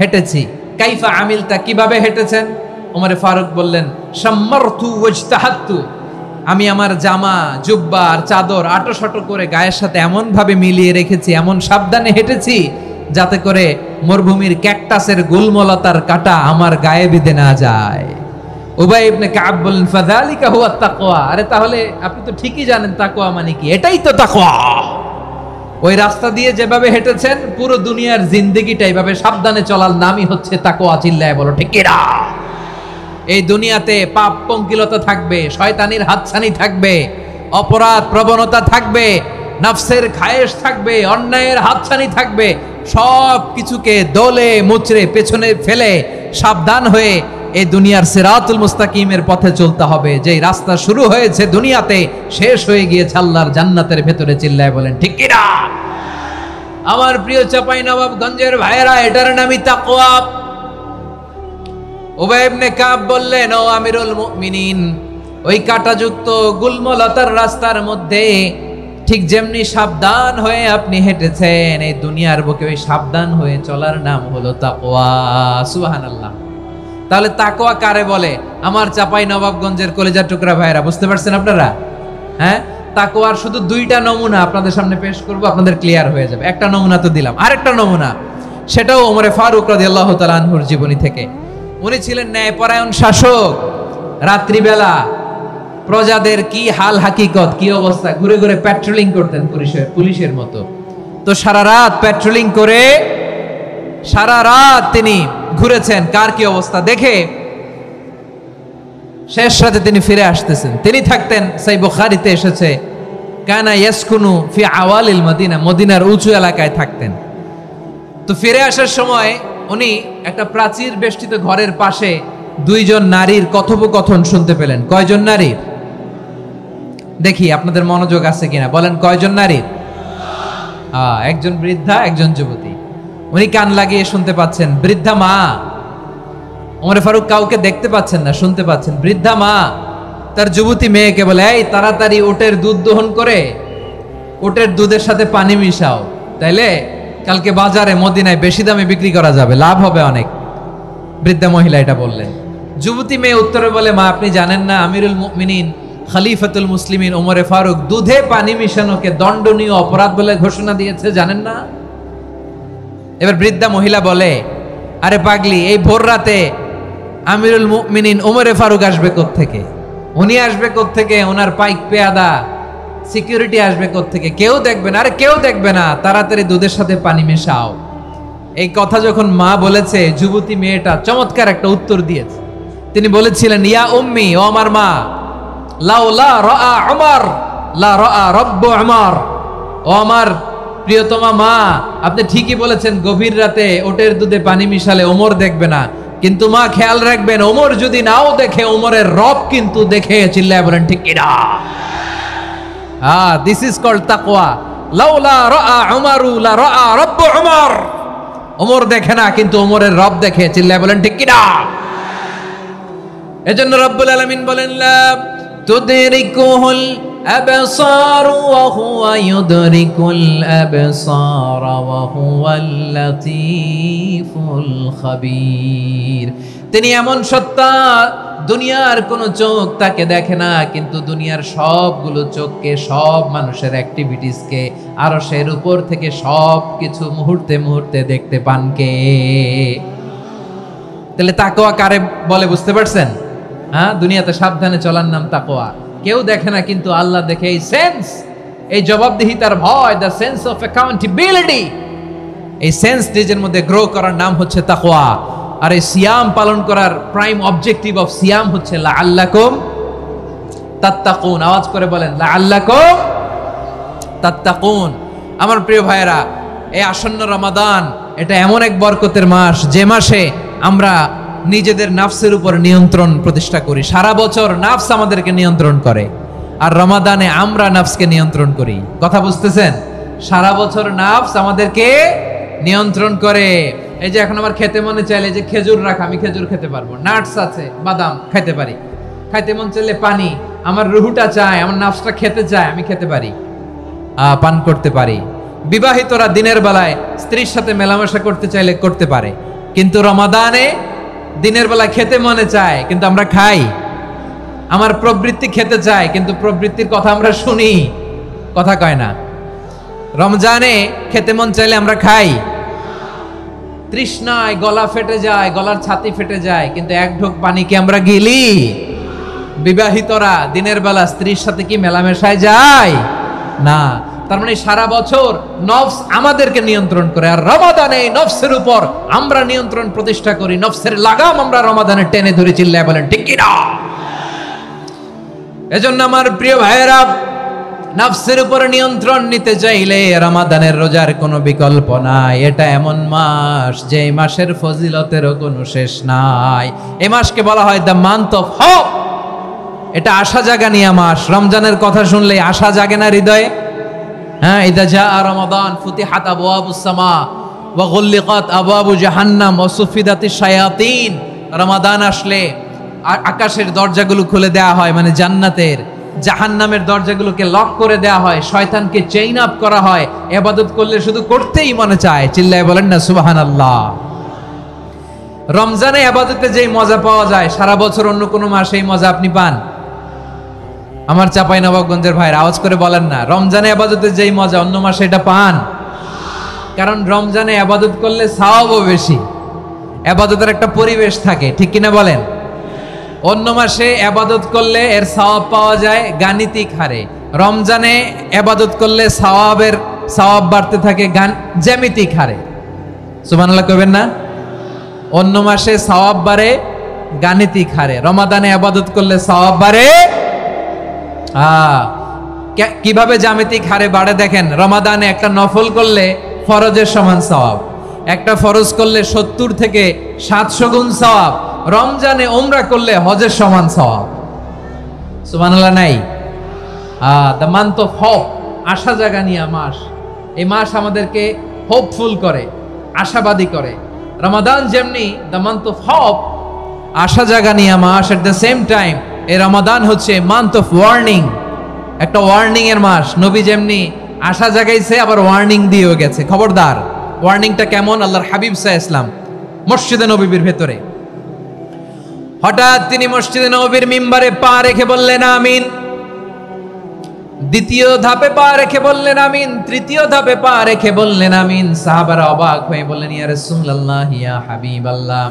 হেঁটেছি। কাইফা আমিলতা, কিভাবে হেঁটেছেন? ওমরে ফারুক বললেন, শাম্মারতু ওয়াজতাহাতু, আমি আমার জামা, জুব্বা আর চাদর আটোসাটো করে গায়ের সাথে এমন ভাবে মিলিয়ে রেখেছি, এমন সাবধানে হেঁটেছি যাতে করে মরুভূমির ক্যাকটাসের গুলমলতার কাঁটা আমার গায়ে বিঁধে না যায়। উবাই ইবনে কাব বললেন, ফাযালিকা হুয়া তাকওয়া, আরে তাহলে আপনি তো ঠিকই জানেন তাকওয়া মানে কি, এটাই তো তাকওয়া। ওই রাস্তা দিয়ে যেভাবে হেঁটেছেন পুরো দুনিয়ার জিন্দেগিটা এইভাবে সাবধানে চলার নামই হচ্ছে তাকওয়া। চিল্লায় বলো ঠিক কিনা? এই দুনিয়াতে পাপ পঙ্কিলতা থাকবে, শয়তানির হাতছানি থাকবে, অপরাধ প্রবণতা থাকবে, নফসের খায়েশ থাকবে, অন্যায়ের হাতছানি থাকবে, সব কিছুকে দোলে মুচড়ে পেছনে ফেলে সাবধান হয়ে এই দুনিয়ার সিরাতুল মুস্তাকিমের পথে চলতে হবে। যেই রাস্তা শুরু হয়েছে দুনিয়াতে শেষ হয়ে গিয়েছে আল্লাহর জান্নাতের ভেতরে। চিল্লায় বলেন ঠিক কিনা? আমার প্রিয় চাঁপাইনবাবগঞ্জের ভাইয়েরা, এটার নামই তাকওয়া। উবাই ইবনে কাব বললেন, ও আমিরুল মুমিনিন, ওই কাঁটাযুক্ত গুলমলতার রাস্তার মধ্যে ঠিক যেমনি সাবধান হয়ে আপনি হেঁটেছেন, এই দুনিয়ার বুকে ওই সাবধান হয়ে চলার নাম হলো তাকওয়া। সুবহানাল্লাহ। তাহলে তাকওয়া কারে বলে? আমার চাঁপাইনবাবগঞ্জের কলিজার টুকরা ভাইয়েরা, বুঝতে পারছেন আপনারা? হ্যাঁ, তাকওয়ার শুধু দুইটা নমুনা আপনাদের সামনে পেশ করব, আপনাদের ক্লিয়ার হয়ে যাবে। একটা নমুনা তো দিলাম, আরেকটা নমুনা, সেটাও ওমরে ফারুক রাদিয়াল্লাহু তাআলা আনহুর জীবনী থেকে। উনি ছিলেন ন্যায়পরায়ণ শাসক। রাত্রিবেলা প্রজাদের কি হাল হাকিকত, কি অবস্থা, ঘুরে ঘুরে প্যাট্রোলিং করতেন পুলিশের মতো। তো সারা রাত প্যাট্রোলিং করে সারা রাত তিনি ঘুরেছেন কার কি অবস্থা দেখে, শেষ রাতে তিনি ফিরে আসতেছেন। তিনি থাকতেন, সেই বুখারীতে এসেছে, কানা ইয়াসকুনু ফি আওয়ালিল মদিনা, মদিনার উঁচু এলাকায় থাকতেন। তো ফিরে আসার সময় উনি একটা প্রাচীর বেষ্টিত ঘরের পাশে দুইজন নারীর কথোপকথন শুনতে পেলেন। কয়জন নারীর? দেখি আপনাদের মনোযোগ আছে কিনা, বলেন কয়জন নারীর? একজন বৃদ্ধা, একজন যুবতী। উনি কান লাগিয়ে শুনতে পাচ্ছেন। বৃদ্ধা মা ওমর ফারুক কাউকে দেখতে পাচ্ছেন না, শুনতে পাচ্ছেন। বৃদ্ধা মা তার যুবতী মেয়েকে বলে, এই তাড়াতাড়ি উটের দুধ দহন করে উটের দুধের সাথে পানি মিশাও, তাইলে কালকে বাজারে মদিনায় বেশি দামে বিক্রি করা যাবে, লাভ হবে অনেক। বৃদ্ধা মহিলা এটা বললেন। যুবতী মেয়ে উত্তরে বলে, মা আপনি জানেন না আমিরুল মুমিনিন খলিফাতুল মুসলিমিন ওমরে ফারুক দুধে পানি মিশানোকে দণ্ডনীয় অপরাধ বলে ঘোষণা দিয়েছে, জানেন না? এবার বৃদ্ধা মহিলা বলে, আরে পাগলি, এই ভোর রাতে আমিরুল মুমিনিন ওমরে ফারুক আসবে কোত্থেকে? উনি আসবে কোত্থেকে? ওনার পাইক পেয়াদা সিকিউরিটি আসবে কোত্থেকে? কেউ দেখবে না। আরে কেউ দেখবে না, তাড়াতাড়ি দুধের সাথে পানি মেশাও। এই কথা যখন মা বলেছে, যুবতী মেয়েটা চমৎকার একটা উত্তর দিয়েছে। তিনি বলেছিলেন, ইয়া উম্মি, ও আমার মা, লাউলা রাআ উমর লা রাআ রব্বু উমর। ও আমার প্রিয়তমা মা, আপনি ঠিকই বলেছেন, গভীর রাতে ওটের দুধে পানি মিশালে ওমর দেখবে না, কিন্তু মা খেয়াল রাখবেন, ওমর যদি নাও দেখে, ওমরের রব কিন্তু দেখে। চিল্লায় বলেন ঠিক কিনা? দিস ইজ কল্ড তাকওয়া। লাউলা রাআ উমরু লা রাআ রব্বু উমর। ওমর দেখে না, কিন্তু ওমরের রব দেখে। চিল্লায় বলেন ঠিক কিনা? এজন্য রব্বুল আলামিন বলেন, লা তুদরিকুহুল আবসার ওয়া হুয়া ইউদরিকুল আবসার ওয়া হুয়াল লাতীফুল খাবীর। তিনি এমন সত্তা, দুনিয়ার কোনো চোখ তাকে দেখে না, কিন্তু দুনিয়ার সবগুলো চোখকে, সব মানুষের অ্যাক্টিভিটিসকে আরশের উপর থেকে সব কিছু মুহূর্তে মুহূর্তে দেখতে পান কে? তাহলে তাকওয়া কারে বলে বুঝতে পারছেন? হ্যাঁ, দুনিয়াতে সাবধানে চলার নাম তাকওয়া। কেউ দেখে না, কিন্তু আল্লাহ দেখে। এই সেন্স, এই জবাবদিহিতার ভয়, দ্য সেন্স অফ অ্যাকাউন্টেবিলিটি, এই সেন্স নিজের মধ্যে গ্রো করার নাম হচ্ছে তাকওয়া। আর এই সিয়াম পালন করার প্রাইম অবজেক্টিভ অফ সিয়াম হচ্ছে লাআল্লাকুম তাত্তাকুন। আওয়াজ করে বলেন, লাআল্লাকুম তাত্তাকুন। আমার প্রিয় ভাইয়েরা, এই আসন্ন রমাদান এটা এমন এক বরকতের মাস, যে মাসে আমরা নিজেদের নাফসের উপর নিয়ন্ত্রণ প্রতিষ্ঠা করি। সারা বছর নাফস আমাদেরকে নিয়ন্ত্রণ করে, আর রমাদানে আমরা নাফসকে নিয়ন্ত্রণ করি। কথা বুঝতেছেন? সারা বছর নাফস আমাদেরকে নিয়ন্ত্রণ করে। এই যে এখন আমার খেতে মনে চাইলে যে খেজুর রাখ, আমি খেজুর খেতে পারবো, নাটস আছে, বাদাম খেতে পারি। খাইতে মন চাইলে পানি, আমার রুহুটা চায়, আমার নাফসটা খেতে চায়, আমি খেতে পারি, পান করতে পারি। বিবাহিতরা দিনের বেলায় স্ত্রীর সাথে মেলামেশা করতে চাইলে করতে পারে, কিন্তু রমাদানে দিনের বেলা খেতে মনে চায়, কিন্তু আমরা খাই। আমার প্রবৃত্তি খেতে চায়, কিন্তু প্রবৃত্তির কথা আমরা শুনি, কথা কয় না। রমজানে খেতে মন চাইলে আমরা খাই, তৃষ্ণায় গলা ফেটে যায়, গলার ছাতি ফেটে যায়, কিন্তু এক ঢোক পানি কি আমরা গিলি? বিবাহিতরা দিনের বেলা স্ত্রীর সাথে কি মেলামেশায় যায়? না। তার মানে সারা বছর নফস আমাদেরকে নিয়ন্ত্রণ করে, আর রমাদানে নফসের উপর আমরা নিয়ন্ত্রণ প্রতিষ্ঠা করি। নফসের লাগাম আমরা রমাদানে টেনে ধরে। চিল্লায় বলেন ঠিক কিনা? এজন্য আমার প্রিয় ভাইয়েরা, নফসের উপর নিয়ন্ত্রণ নিতে চাইলে রমাদানের রোজার কোনো বিকল্প নাই। এটা এমন মাস, যে মাসের ফজিলতেরও কোনো শেষ নাই। এই মাসকে বলা হয় দ্য মান্থ অফ হোপ। এটা আশা জাগানিয়া মাস। রমজানের কথা শুনলে আশা জাগে না হৃদয়ে? হ্যাঁ, ইদা জাআ রমাদান ফুতিহাত আবওয়াবুস সামা ওয়া গুল্লিকাত আবওয়াবু জাহান্নাম ওয়া সুফিদাতিশ শায়াতিন। রমাদান আসলে আকাশের দরজাগুলো খুলে দেওয়া হয়, মানে জান্নাতের। জাহান্নামের দরজাগুলোকে লক করে দেওয়া হয়, শয়তানকে চেইন আপ করা হয়। ইবাদত করলে শুধু করতেই মনে চায়। চিল্লায় বলেন না সুবহানাল্লাহ। রমজানে ইবাদতে যেই মজা পাওয়া যায়, সারা বছর অন্য কোনো মাসে এই মজা আপনি পান? আমার চাঁপাইনবাবগঞ্জের ভাইরা আওয়াজ করে বলেন না, রমজানে ইবাদতে যেই মজা অন্য মাসে এটা পান? কারণ রমজানে ইবাদত করলে সওয়াবও বেশি, ইবাদতের একটা পরিবেশ থাকে, ঠিক কিনা বলেন? অন্য মাসে ইবাদত করলে এর সওয়াব পাওয়া যায় গাণিতিক হারে, রমজানে ইবাদত করলে সওয়াব বাড়তে থাকে জ্যামিতিক হারে। সুবহানাল্লাহ কইবেন না? অন্য মাসে সওয়াব বাড়ে গাণিতিক হারে, রমাদানে ইবাদত করলে সওয়াব বাড়ে কিভাবে জ্যামিতিক হারে বাড়ে দেখেন। রমাদানে একটা নফল করলে ফরজের সমান সওয়াব, একটা ফরজ করলে 70 থেকে 700 গুণ সওয়াব, রমজানে উমরা করলে হজের সমান সওয়াব। সুবহানাল্লাহ নাই? দ্য মান্থ অফ হোপ, আশা জাগানিয়া মাস। এই মাস আমাদেরকে হোপফুল করে, আশাবাদী করে। রমাদান যেমনি দ্য মান্থ অফ হোপ, আশা জাগানিয়া মাস, এট দ্য সেম টাইম এই রমাদান হচ্ছে মান্থ অফ ওয়ার্নিং, একটা ওয়ার্নিং এর মাস। নবী যেমনি আশা জাগাইছে আবার ওয়ার্নিং দিয়েও গেছে, খবরদার। ওয়ার্নিংটা কেমন? আল্লাহর হাবিব সাল্লাল্লাহু আলাইহি ওয়াসাল্লাম মসজিদে নববীর ভেতরে হঠাৎ তিনি মসজিদে নববীর মিম্বারে পা রেখে বললেন আমিন। দ্বিতীয় ধাপে পা রেখে বললেন আমিন, তৃতীয় ধাপে পা রেখে বললেন আমিন। সাহাবারা অবাক হয়ে বললেন ইয়া রাসূলুল্লাহ, ইয়া হাবিবাল্লাহ,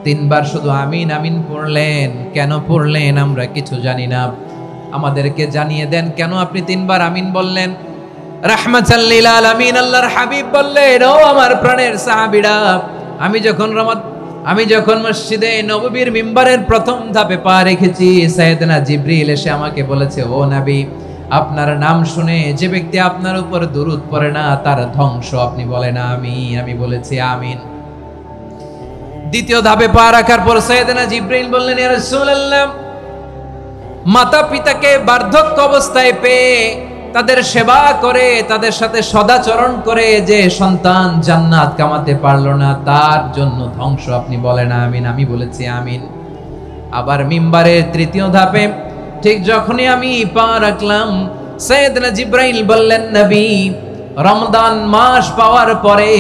তিনবার শুধু আমিন আমিন পড়লেন, কেন পড়লেন আমরা কিছু জানি না, আমাদেরকে জানিয়ে দেন কেন আপনি তিনবার আমিন বললেন। রাহমাতাল লিল আলামিন আল্লাহর হাবিব বললেন, ও আমার প্রাণের সাহাবীরা, আমি যখন মসজিদে নববীর মিম্বারের প্রথম ধাপে পা রেখেছি, সাইয়েদনা জিবরিল এসে আমাকে বলেছে, ও নবী, আপনার নাম শুনে যে ব্যক্তি আপনার উপর দুরূদ পড়ে না তার ধ্বংস। আপনি বলেন আমিন। আমি বলেছি আমিন। দ্বিতীয় ধাপে পা রাখার পর সাইয়েদনা জিবরিল বললেন, ইয়া রাসূলুল্লাহ, মাতা পিতাকে বার্ধক্য অবস্থায় পেয়ে তাদের সেবা করে, তাদের সাথে সদাচরণ করে যে সন্তান জান্নাত কামাতে পারলো না তার জন্য ধ্বংস। আপনি বলেন আমিন। আমি বলেছি আমিন। আবার মিম্বারের তৃতীয় ধাপে ঠিক যখনই আমি পা রাখলাম, সাইয়েদনা জিবরাইল বললেন, নবী, রমজান মাস পাওয়ার পরে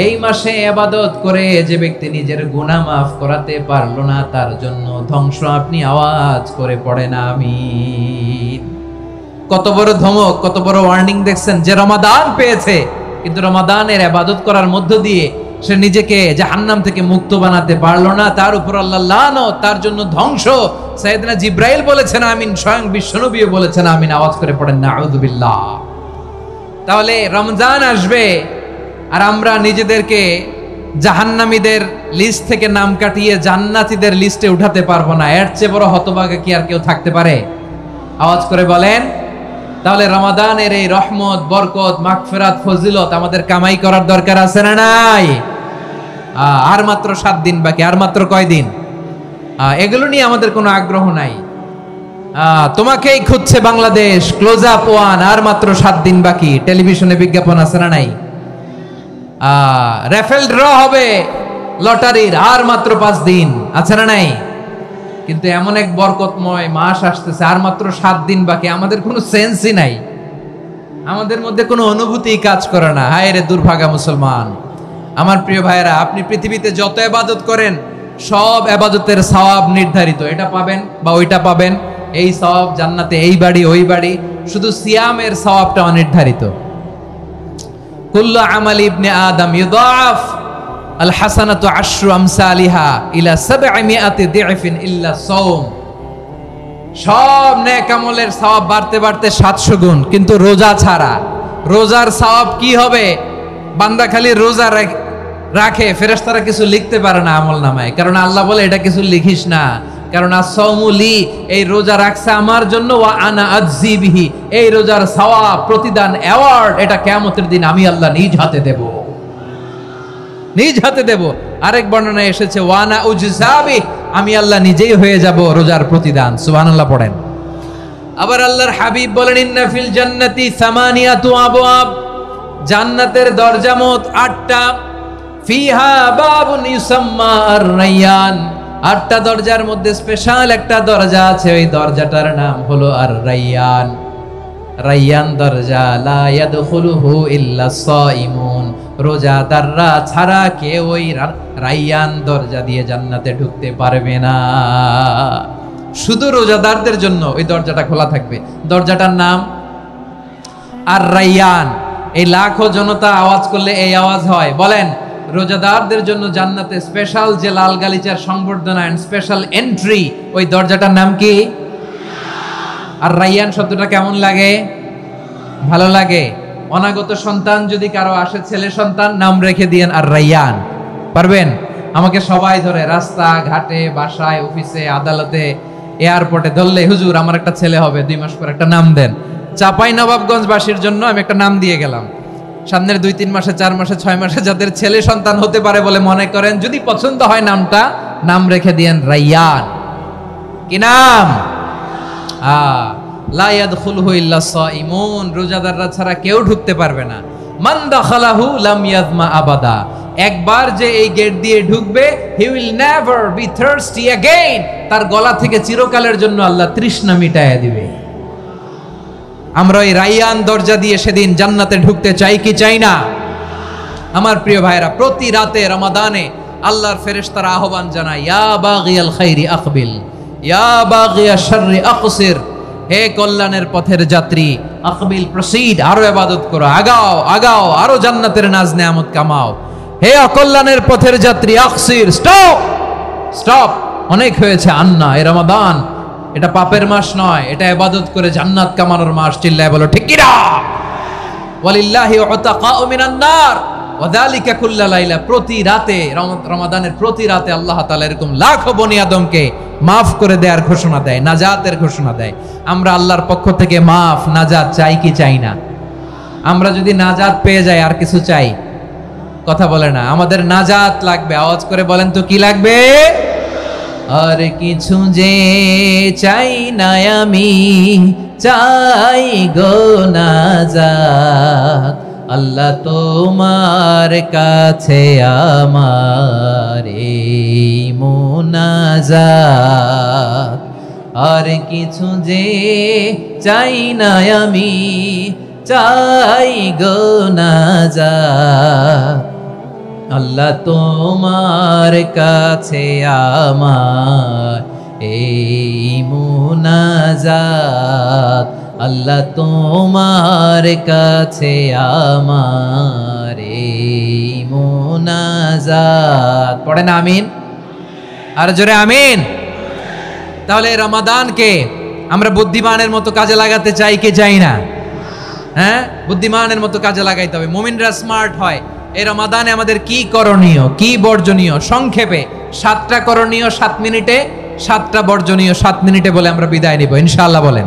এই মাসে ইবাদত করে যে ব্যক্তি নিজের গুনাহ মাফ করাতে পারলো না তার জন্য ধ্বংস। আপনি আওয়াজ করে পড়েন আমিন। কত বড় ধমক, কত বড় ওয়ার্নিং দেখছেন। যে রমাদান পেয়েছে কিন্তু রমাদানের ইবাদত করার মধ্য দিয়ে সে নিজেকে জাহান্নাম থেকে মুক্ত বানাতে পারলো না, তার উপর আল্লাহ লানত, তার জন্য ধ্বংস। সাইয়েদনা জিবরাইল বলেছেন আমিন, স্বয়ং বিশ্বনবীও বলেছেন আমিন। আওয়াজ করে পড়েন নাউযু বিল্লাহ। তাহলে রমজান আসবে আর আমরা নিজেদেরকে জাহান্নামীদের লিস্ট থেকে নাম কাটিয়ে জান্নাতীদের লিস্টে উঠাতে পারবো না। এর চেয়ে বড় হতভাগা কি আর কেউ থাকতে পারে? আওয়াজ করে বলেন। তাহলে রমাদানের এই রহমত, বরকত, মাগফিরাত, ফজিলত আমাদের কামাই করার দরকার আছে না নাই? আর মাত্র 7 দিন বাকি। আর মাত্র কয় দিন? এগুলো নিয়ে আমাদের কোনো আগ্রহ নাই। তোমাকেই খুঁজছে বাংলাদেশ, ক্লোজ আপ ওয়ান, আর মাত্র 7 দিন বাকি। টেলিভিশনে বিজ্ঞাপন আছে না নাই? রেফেল ড্র হবে লটারির, আর মাত্র 5 দিন, আছে না নাই? কিন্তু এমন এক বরকতময় মাস আসতেছে, আর মাত্র 7 দিন বাকি। আমাদের কোনো সেন্সই নাই, আমাদের মধ্যে কোনো অনুভূতি কাজ করে না। হায় রে দুর্ভাগা মুসলমান। আমার প্রিয় ভাইরা, আপনি পৃথিবীতে যত ইবাদত করেন সব ইবাদতের সওয়াব নির্ধারিত। এটা পাবেন বা ওইটা পাবেন, এই সওয়াব জান্নাতে, এই বাড়ি ওই বাড়ি। শুধু সিয়ামের সওয়াবটা অনির্ধারিত। কুল্লু আমালি ইবনে আদম ইউদাফ আল হাসানাতু আশরু আমসালিহা ইলা 700 দি'ফিন ইল্লা সাওম। সব নেক আমলের সওয়াব বাড়তে বাড়তে 700 গুণ, কিন্তু রোজা ছাড়া। রোজার সওয়াব কি হবে? বান্দা খালি রোজা রাখে, ফেরেশতারা কিছু লিখতে পারে না আমলনামায়, কারণ আল্লাহ বলে এটা কিছু লিখিস না, কারণ as-সাওমু লি, এই রোজা রাখছে আমার জন্য, ওয়া আনা আজজি বিহি, এই রোজার সওয়াব, প্রতিদান, অ্যাওয়ার্ড এটা কিয়ামতের দিন আমি আল্লাহ নিজ হাতে দেব, নিজ হাতে দেব। আরেক বর্ণনায় এসেছে ওয়ানা উজজাবি, আমি আল্লাহ নিজেই হয়ে যাব রোজার প্রতিদান। সুবহানাল্লাহ পড়েন। আবার আল্লাহর হাবিব বলেন, ইন্না ফিল জান্নাতি 8 আবওয়াব, জান্নাতের দরজা মোট 8টা। ফিহা বাবুন ইউসাম্মা আর-রায়্যান, 8টা দরজার মধ্যে স্পেশাল একটা দরজা আছে, ওই দরজাটার নাম হলো আর-রায়্যান। রায়্যান দরজা, লা ইয়াদখুলুহু ইল্লা সাইমুন, রোজাদাররা ছাড়া কেউ ওই রায়্যান দরজা দিয়ে জান্নাতে ঢুকতে পারবে না। শুধু রোজাদারদের জন্য ওই দরজাটা খোলা থাকবে। দরজাটার নাম আর-রায়্যান। এই লাখো জনতা আওয়াজ করলে এই আওয়াজ হয়। বলেন, রোজাদারদের জন্য জান্নাতে স্পেশাল যে লাল গালিচার সংবর্ধনা এন্ড স্পেশাল এন্ট্রি, ওই দরজাটার নাম কি? আর রায়্যান শব্দটা কেমন লাগে? ভালো লাগে। অনাগত সন্তান যদি কারো আসে, ছেলে সন্তান, নাম রেখে দিয়েন আর রায়্যান। পারবেন? আমাকে সবাই ধরে রাস্তা ঘাটে, বাসায়, অফিসে, আদালতে, এয়ারপোর্টে ধরলে, হুজুর আমার একটা ছেলে হবে 2 মাস পর, একটা নাম দেন। চাপাই নবাবগঞ্জবাসীর জন্য আমি একটা নাম দিয়ে গেলাম। সামনের 2-3 মাসে, 4 মাসে, 6 মাসে যাদের ছেলে সন্তান হতে পারে বলে মনে করেন, যদি পছন্দ হয় নামটা, নাম রেখে দিয়েন রায়্যান। কি নাম? লা ইয়াদখুলুহু ইল্লা সাইমুন, রোজাদাররা ছাড়া কেউ ঢুকতে পারবে না। মান দাখালাহু লাম ইয়াযমা আবাদা, একবার যে এই গেট দিয়ে ঢুকবে, he will never be thirsty again. তার গলা থেকে চিরকালের জন্য আল্লাহ তৃষ্ণা মিটায়া দিবে। আমরা এই রাইয়ান দরজা দিয়ে সেদিন জান্নাতে ঢুকতে চাই কি চাই না? আমার প্রিয় ভাইরা, প্রতি রাতে রমাদানে আল্লাহর ফেরেশতারা আহ্বান জানায়, ইয়া বাগিয়াল খাইরি আকবিল, ইয়া বাগিয়াশ শাররি আকসির। হে কল্যাণের পথের যাত্রী, আকবিল, প্রসিড, আরো ইবাদত করো, আগাও আগাও, আরো জান্নাতের নাজ নেয়ামত কামাও। হে অকল্যাণের পথের যাত্রী, আকসির, স্টপ স্টপ, অনেক হয়েছে। আন্না, এ রমাদান এটা পাপের মাস নয়, এটা ইবাদত করে জান্নাত কামানোর মাস। চিল্লায় বলো ঠিক কি না? ওয়ালিল্লাহি উতাকাউ মিনান নার ওয়াযালিকা কুল্লা লাইলা। প্রতি রাতে, রমাদানের প্রতি রাতে আল্লাহ তাআলা এরকম লাখো বনি আদমকে মাফ করে দেওয়ার ঘোষণা দেয়, নাজাতের ঘোষণা দেয়। আমরা আল্লাহর পক্ষ থেকে মাফ, নাজাত চাই কি চাই না? আমরা যদি নাজাত পেয়ে যাই আর কিছু চাই? কথা বলে না। আমাদের নাজাত লাগবে। আওয়াজ করে বলেন তো কি লাগবে? আর কিছু যে চাই না আমি, চাই গো নাজাত। আল্লাহ তোমার কাছে আমার এই মুনাজাত। আর কিছু যে চাই না আমি, চাই গো নাজাত। আল্লাহ তোমার কাছে আমার এই মুনাজাত। আল্লাহ তোমার কাছে আমার এই মুনাজাত। পড়েন আমিন, আর জোরে আমিন। তাহলে রমাদানকে আমরা বুদ্ধিমানের মতো কাজে লাগাতে চাই কি চাই না? হ্যাঁ, বুদ্ধিমানের মতো কাজে লাগাইতে হবে। মুমিনরা স্মার্ট হয়। এই রমাদানে আমাদের কি করণীয়, কি বর্জনীয়? সংক্ষেপে 7টা করণীয় 7 মিনিটে, 7টা বর্জনীয় 7 মিনিটে বলে আমরা বিদায় নিব ইনশাআল্লাহ। বলেন,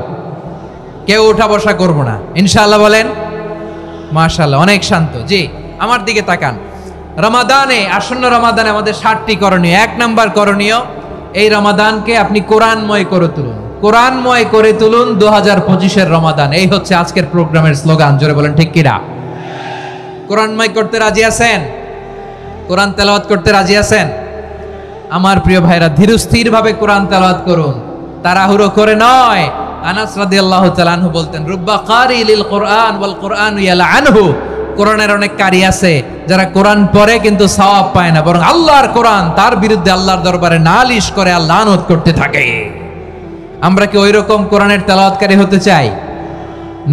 কেউ উঠা বসা করব না ইনশাআল্লাহ। বলেন মাশাআল্লাহ, অনেক শান্ত। জি, আমার দিকে তাকান। রমাদানে, আসন্ন রমাদানে আমাদের 7টি করণীয়। 1 নাম্বার করণীয়, এই রমাদানকে আপনি কোরআনময় করে তুলুন। কোরআনময় করে তুলুন 2025-এর রমাদান। এই হচ্ছে আজকের প্রোগ্রামের স্লোগান। জোরে বলেন ঠিক কিনা? কোরআনময় করতে রাজি আছেন? কোরআন তেলাওয়াত করতে রাজি আছেন? আমার প্রিয় ভাইরা, ধীরস্থির ভাবে কোরআন তেলাওয়াত করুন, তাড়াহুড়ো করে নয়। আনাস রাদিয়াল্লাহু তাআলা আনহু বলতেন, রুব্বা কারি লিল কোরআন ওয়াল কোরআনু ইয়ালআনহু। কোরআনের অনেক কারি আছে যারা কোরআন পড়ে কিন্তু সওয়াব পায় না, বরং আল্লাহর কোরআন তার বিরুদ্ধে আল্লাহর দরবারে নালিশ করে আর লানত করতে থাকে। আমরা কি ওইরকম কোরআনের তেলাওয়াতকারী হতে চাই?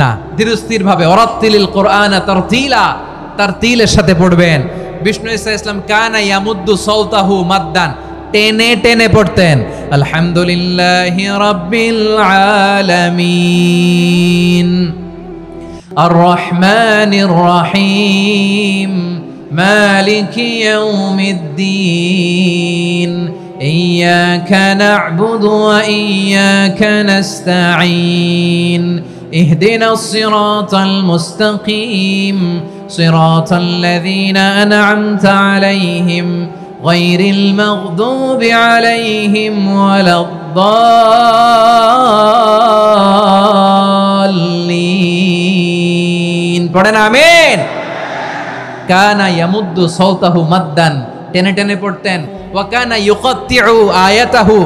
না। ধীরস্থির ভাবে, ওয়ারাত্তিলিল কোরআনা তারতিলা, তারতিলের সাথে পড়বেন। বিষ্ণু ঈসা ইসলাম কানা ইয়ামুদ্দু সাওতাহু মাদ্দান, টেনে টেনে পড়তেন। আলহামদুলিল্লাহি রাব্বিল আলামিন আর রহমানির রহিম মালিকি ইয়াউমিদ্দিন ইয়্যাকা না'বুদু ওয়া ইয়্যাকা নাস্তাঈন ইহদিনাস সিরাতাল মুস্তাকিম সিরাতাল লাযীনা আন'আমতা আলাইহিম গায়রিল মাগদুবি আলাইহিম ওয়ালাদ-দাল্লিন। পড়েন আমিন। কানা ইয়ামুদ্দু সাওতাহু মাদ্দান, টেনে টেনে পড়তেন। ওয়া কানা ইউকাত্তিউ আয়াতাহু,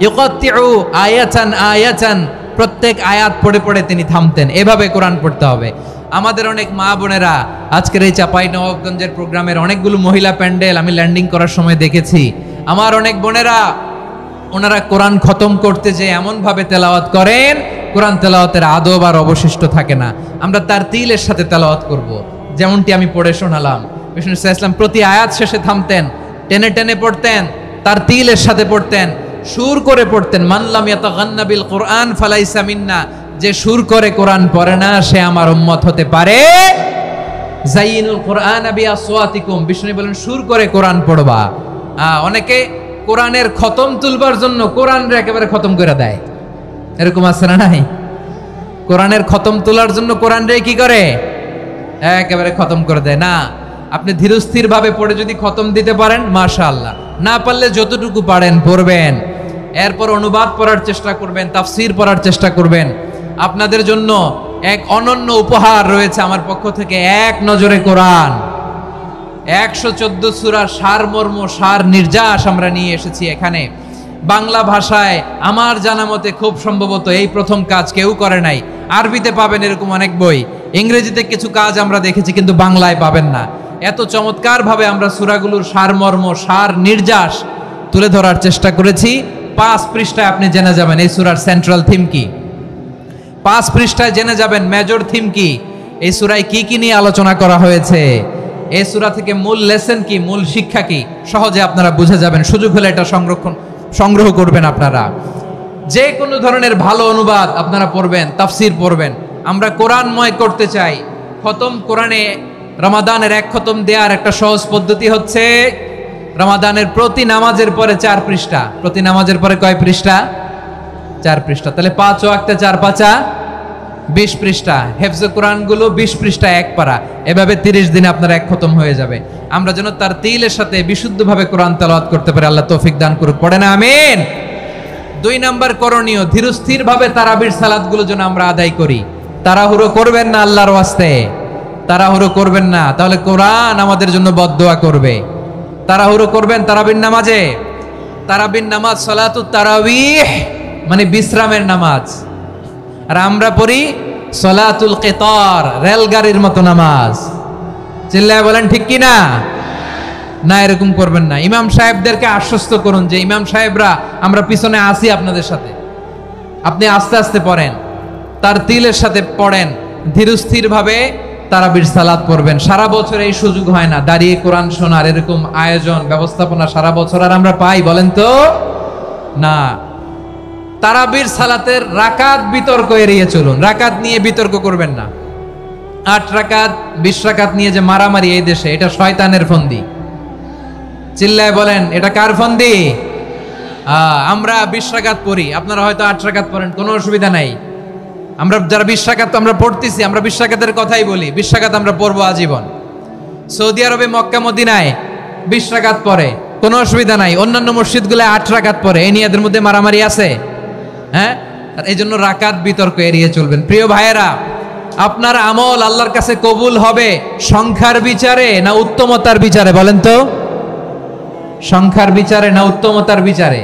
ইউকাত্তিউ আয়াতান আয়াতান, প্রত্যেক আয়াত পড়ে পড়ে তিনি থামতেন। এভাবে কোরআন পড়তে হবে। আমাদের অনেক মা বোনেরা আজকের এই চাঁপাইনবাবগঞ্জের প্রোগ্রামের অনেকগুলো মহিলা প্যান্ডেল আমি ল্যান্ডিং করার সময় দেখেছি। আমার অনেক বোনেরা, ওনারা কোরআন খতম করতে যে এমন ভাবে তেলাওয়াত করেন, কোরআন তেলাওয়াতের আদব আর অবশিষ্ট থাকে না। আমরা তারতিলের সাথে তেলাওয়াত করব, যেমনটি আমি পড়ে শোনালাম। বিষ্ণু ইসলাম প্রতি আয়াত শেষে থামতেন, টেনে টেনে পড়তেন, তারতিলের সাথে পড়তেন, সুর করে পড়তেন। মান লাম ইয়াতাগান্না বিল কোরআন ফালাইসা মিন্না, যে সুর করে কোরআন পড়ে না সে আমার উম্মত হতে পারে। যাইনুল কোরআন বিআসওয়াতিকুম, বিষ্ণু বলেন সুর করে কোরআন পড়বা। অনেকে কোরআনের খতম তুলবার জন্য কোরআনরে একেবারে খতম করে দেয়, এরকম আছে না নাই? কোরআনের খতম তোলার জন্য কোরআনরে কি করে? একেবারে খতম করে দেয়। না, আপনি ধীরস্থির ভাবে পড়ে যদি খতম দিতে পারেন মাশাআল্লাহ, না পারলে যতটুকু পারেন পড়বেন। এরপর অনুবাদ পড়ার চেষ্টা করবেন, তাফসীর পড়ার চেষ্টা করবেন। আপনাদের জন্য এক অনন্য উপহার রয়েছে আমার পক্ষ থেকে, এক নজরে কোরআন। 114 সূরার সারমর্ম সার নির্যাস আমরা নিয়ে এসেছি এখানে। বাংলা ভাষায় আমার জানা মতে খুব সম্ভবত এই প্রথম কাজ কেউ করে নাই। আরবিতে পাবেন এরকম অনেক বই, ইংরেজিতে কিছু কাজ আমরা দেখেছি, কিন্তু বাংলায় পাবেন না। এত চমৎকারভাবে আমরা সূরাগুলোর সারমর্ম সার নির্যাস তুলে ধরার চেষ্টা করেছি। 5 পৃষ্ঠায় আপনি জেনে যাবেন এই সূরার সেন্ট্রাল থিম কি, 5 পৃষ্ঠায় জেনে যাবেন মেজর থিম কি, এই সূরায় কি কি নিয়ে আলোচনা করা হয়েছে, এই সূরা থেকে মূল লেসন কি, মূল শিক্ষা কি, সহজে আপনারা বুঝে যাবেন। সুযোগ হলে এটা সংগ্রহ করবেন। আপনারা যে কোনো ধরনের ভালো অনুবাদ আপনারা পড়বেন, তাফসির পড়বেন। আমরা কোরআনময় করতে চাই। খতম কোরআনে রমাদানের 1 খতম দেওয়ার একটা সহজ পদ্ধতি হচ্ছে রমাদানের প্রতি নামাজের পরে 4 পৃষ্ঠা। প্রতি নামাজের পরে কয় পৃষ্ঠা? 4 পৃষ্ঠা। তাহলে 5 ওয়াক্তে 4 পাঁচা 20 পৃষ্ঠা। হেফজে কোরআনগুলো 20 পৃষ্ঠা 1 পারা। এভাবে 30 দিনে আপনার 1 খতম হয়ে যাবে। আমরা যেন তার তিলের সাথে বিশুদ্ধভাবে কোরআন তেলাওয়াত করতে পারি। আল্লাহ তৌফিক দান করুক। পড়ে না আমিন। 2 নাম্বার করণীয়, ধীরস্থিরভাবে তারাবির সালাতগুলো যেন আমরা আদায় করি। তাড়াহুড়ো করবেন না আল্লাহর ওয়াস্তে, তাড়াহুড়ো করবেন না, তাহলে কোরআন আমাদের জন্য বদদোয়া করবে। তাড়াহুড়ো করবেন তারাবির নামাজে। তারাবির নামাজ সালাতুত তারাবিহ মানে বিশ্রামের নামাজ। আর আমরা পড়ি সালাতুল কিতার, রেলগাড়ির মতো নামাজ। চিল্লায় বলেন ঠিক কি না? না, এরকম করবেন না। ইমাম সাহেবদেরকে আশ্বস্ত করুন যে ইমাম সাহেবরা আমরা পিছনে আসি আপনাদের সাথে, আপনি আস্তে আস্তে পড়েন, তার তিলের সাথে পড়েন, ধীরস্থির ভাবে তারাবির সালাত পড়বেন। সারা বছর এই সুযোগ হয় না দাঁড়িয়ে কোরআন শোনার, এরকম আয়োজন ব্যবস্থাপনা সারা বছর আর আমরা পাই বলেন তো না। তারাবির সালাতের রাকাত বিতর্ক এড়িয়ে চলুন। রাকাত নিয়ে বিতর্ক করবেন না। 8 রাকাত 20 রাকাত নিয়ে যে মারামারি এই দেশে, এটা শয়তানের ফন্দি। চিল্লায় বলেন এটা কার ফন্দি? আমরা 20 রাকাত পড়ি, আপনারা হয়তো 8 রাকাত পড়েন, কোনো অসুবিধা নাই। আমরা যারা 20 রাকাত আমরা পড়তেছি, আমরা 20 রাকাতের কথাই বলি। 20 রাকাত আমরা পড়বো আজীবন। সৌদি আরবে মক্কা মদিনায় 20 রাকাত পড়ে, কোনো অসুবিধা নাই। অন্যান্য মসজিদগুলো 8 রাকাত পড়ে। এই নিয়ে এদের মধ্যে মারামারি আছে? হ্যাঁ, এই জন্য রাকাত বিতর্ক এড়িয়ে চলবেন। প্রিয় ভাইয়েরা, আপনার আমল আল্লাহর কাছে কবুল হবে সংখ্যার বিচারে না উত্তমতার বিচারে? বলেন তো, সংখ্যার বিচারে না উত্তমতার বিচারে?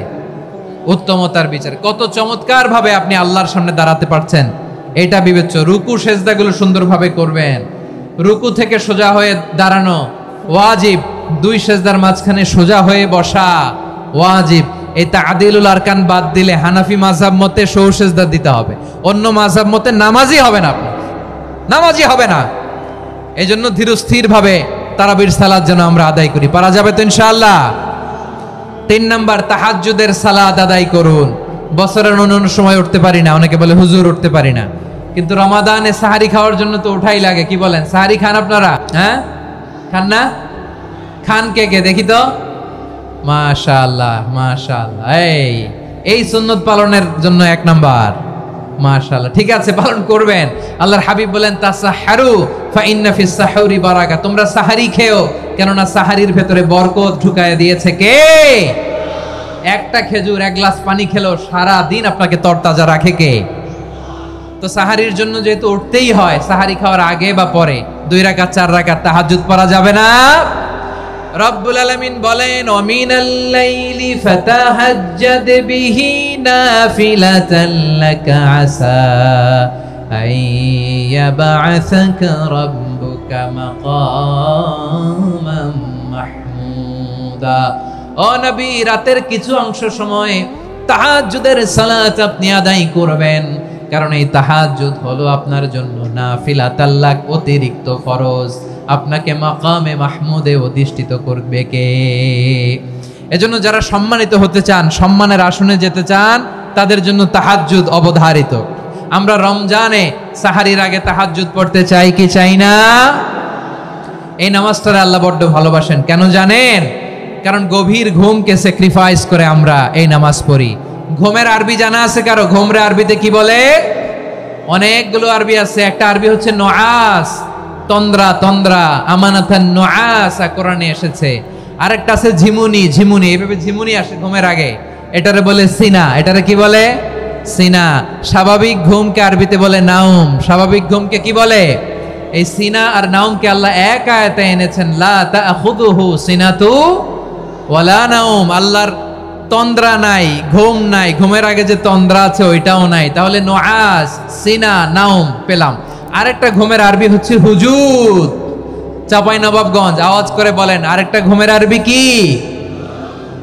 উত্তমতার বিচারে। কত চমৎকার ভাবে আপনি আল্লাহর সামনে দাঁড়াতে পারছেন এটা বিবেচ্য। রুকু সেজদাগুলো সুন্দরভাবে করবেন। রুকু থেকে সোজা হয়ে দাঁড়ানো ওয়াজিব, 2 সেজদার মাঝখানে সোজা হয়ে বসা ওয়াজিব। এই তা'দিলুল আরকান বাদ দিলে হানাফি মাযহাব মতে সৌ সেজদা দিতে হবে। অন্য মাযহাব মতে নামাজই হবে না, আপনি নামাজই হবে না। এই জন্য ধীরস্থির ভাবে তারাবির সালাত যেন আমরা আদায় করি। পারা যাবে তো ইনশাআল্লাহ? 3 নাম্বার, তাহাজ্জুদের সালাত আদায় করুন। বছরের অন্য সময় উঠতে পারি না, অনেকে বলে হুজুর উঠতে পারি না, কিন্তু রমাদানে সাহারি খাওয়ার জন্য তো উঠাই লাগে। কি বলেন, সাহারি খান আপনারা? হ্যাঁ, খান না? খান কে কে দেখি তো? মাশাআল্লাহ মাশাআল্লাহ। এই সুন্নত পালনের জন্য 1 নাম্বার। মাশাআল্লাহ, ঠিক আছে, পালন করবেন। আল্লাহর হাবিব বলেন তাসাহহারু ফা ইন্না ফিস সাহুরি বারাকা, তোমরা সাহারি খেও, কেননা সাহারির ভেতরে বরকত ঢুকায় দিয়েছে কে? একটা খেজুর 1 গ্লাস পানি খেলেও সারা দিন আপনাকে তরতাজা রাখে কে? তো সাহারির জন্য যেহেতু উঠতেই হয়, সাহারি খাওয়ার আগে বা পরে 2 রাকাত 4 রাকাত তাহাজ্জুদ পড়া যাবে না? রব্বুল আলামিন বলেন ওয়ামিনাল লাইলি ফাতাহাজ্জাদ বিহি নাফিলাতান লাকা আসা আইয়াবআসাকা রাব্বুকা মাকামান মাহমুদা। ও নবী, রাতের কিছু অংশ সময় তাহাজ্জুদের সালাত আপনি আদায় করবেন, কারণ এই তাহাজ্জুদ হলো আপনার জন্য নাফিলাতাল লাক, অতিরিক্ত ফরজ। আপনাকে মাকামে মাহমুদে অধিষ্ঠিত করবে কে? এজন্য যারা সম্মানিত হতে চান, সম্মানের আসনে যেতে চান, তাদের জন্য তাহাজ্জুদ অবধারিত। আমরা রমজানে সাহারির আগে তাহাজ্জুদ পড়তে চাই কি চাই না? এই নামাজটা আল্লাহ বড্ড ভালোবাসেন। কেন জানেন? কারণ গভীর ঘুমকে স্যাক্রিফাইস করে আমরা এই নামাজ পড়ি। ঘুমের আরবি জানা আছে কারো? ঘুমরে আরবিতে কি বলে? অনেকগুলো আরবি আছে। একটা আরবি হচ্ছে নুআস, তন্দ্রা, তন্দ্রা, আমানাতান নুআস কোরআনে এসেছে। আরেকটা আছে ঝিমুনি, ঝিমুনি, এইভাবে ঝিমুনি আসে ঘুমের আগে, এটারে বলে সিনা। এটারে কি বলে? সিনা। স্বাভাবিক ঘুমকে আরবিতে বলে নাউম। স্বাভাবিক ঘুমকে কি বলে? এই সিনা আর নাওমকে আল্লাহ এক আয়াতে এনেছেন, লা তাখুযুহু সিনাতু ওয়ালা নাওম। আল্লাহর তন্দ্রা নাই, ঘুম নাই, ঘুমের আগে যে তন্দ্রা আছে ওইটাও নাই। তাহলে নুআস, সিনা, নাওম পেলাম। আরেকটা ঘুমের আরবি হচ্ছে হুজুদ। চাঁপাইনবাবগঞ্জ আওয়াজ করে বলেন, আরেকটা ঘুমের আরবি কি?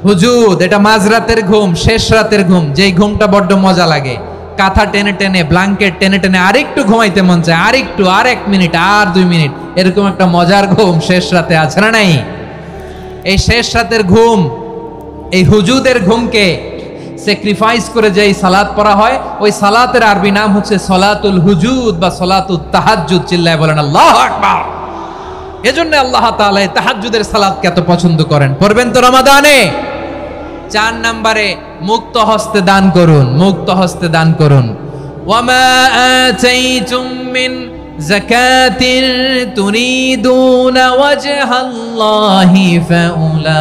হুজুদ। এটা মাঝরাতের ঘুম, শেষ রাতের ঘুম, যেই ঘুমটা বড্ড মজা লাগে। কাঁথা টেনে টেনে, ব্ল্যাঙ্কেট টেনে টেনে আরেকটু ঘুমাইতে মন চায়, আরেকটু, আর 1 মিনিট, আর 2 মিনিট, এরকম একটা মজার ঘুম শেষ রাতে আছে না নাই? এই শেষ রাতের ঘুম, এই হুজুদের ঘুমকে স্যাক্রিফাইস করে যেই সালাত পড়া হয়, ওই সালাতের আরবি নাম হচ্ছে সলাতুল হুজুদ বা সলাতুত তাহাজ্জুদ। চিল্লায় বলেন আল্লাহু আকবার। এজন্য আল্লাহ তাআলা এই তাহাজ্জুদের সালাতকে এত পছন্দ করেন। পড়বেন তো রমাদানে। 4 নম্বরে মুক্ত হস্তে দান করুন, মুক্ত হস্তে দান করুন। ওয়ামা আতাইতুম মিন যাকাতিন তুরিদুনা ওয়াজহাল্লাহি ফাউলাইকা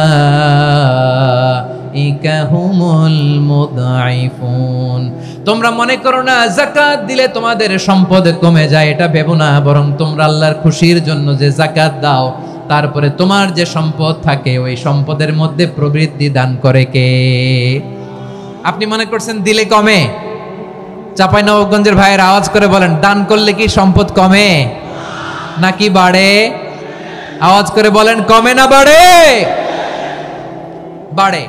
হুমুল মুদঈফুন। তোমরা মনে করো না যাকাত দিলে তোমাদের সম্পদ কমে যায়, এটা ভেবো না। বরং তোমরা আল্লাহর খুশির জন্য যে যাকাত দাও, তারপরে তোমার যে সম্পদ থাকে ওই সম্পদের মধ্যে প্রবৃদ্ধি দান করে কে? আপনি মনে করছেন দিলে কমে? চাঁপাইনবাবগঞ্জের ভাইয়ের আওয়াজ করে বলেন, দান করলে কি সম্পদ কমে নাকি বাড়ে? আওয়াজ করে বলেন, কমে না বাড়ে? বাড়ে।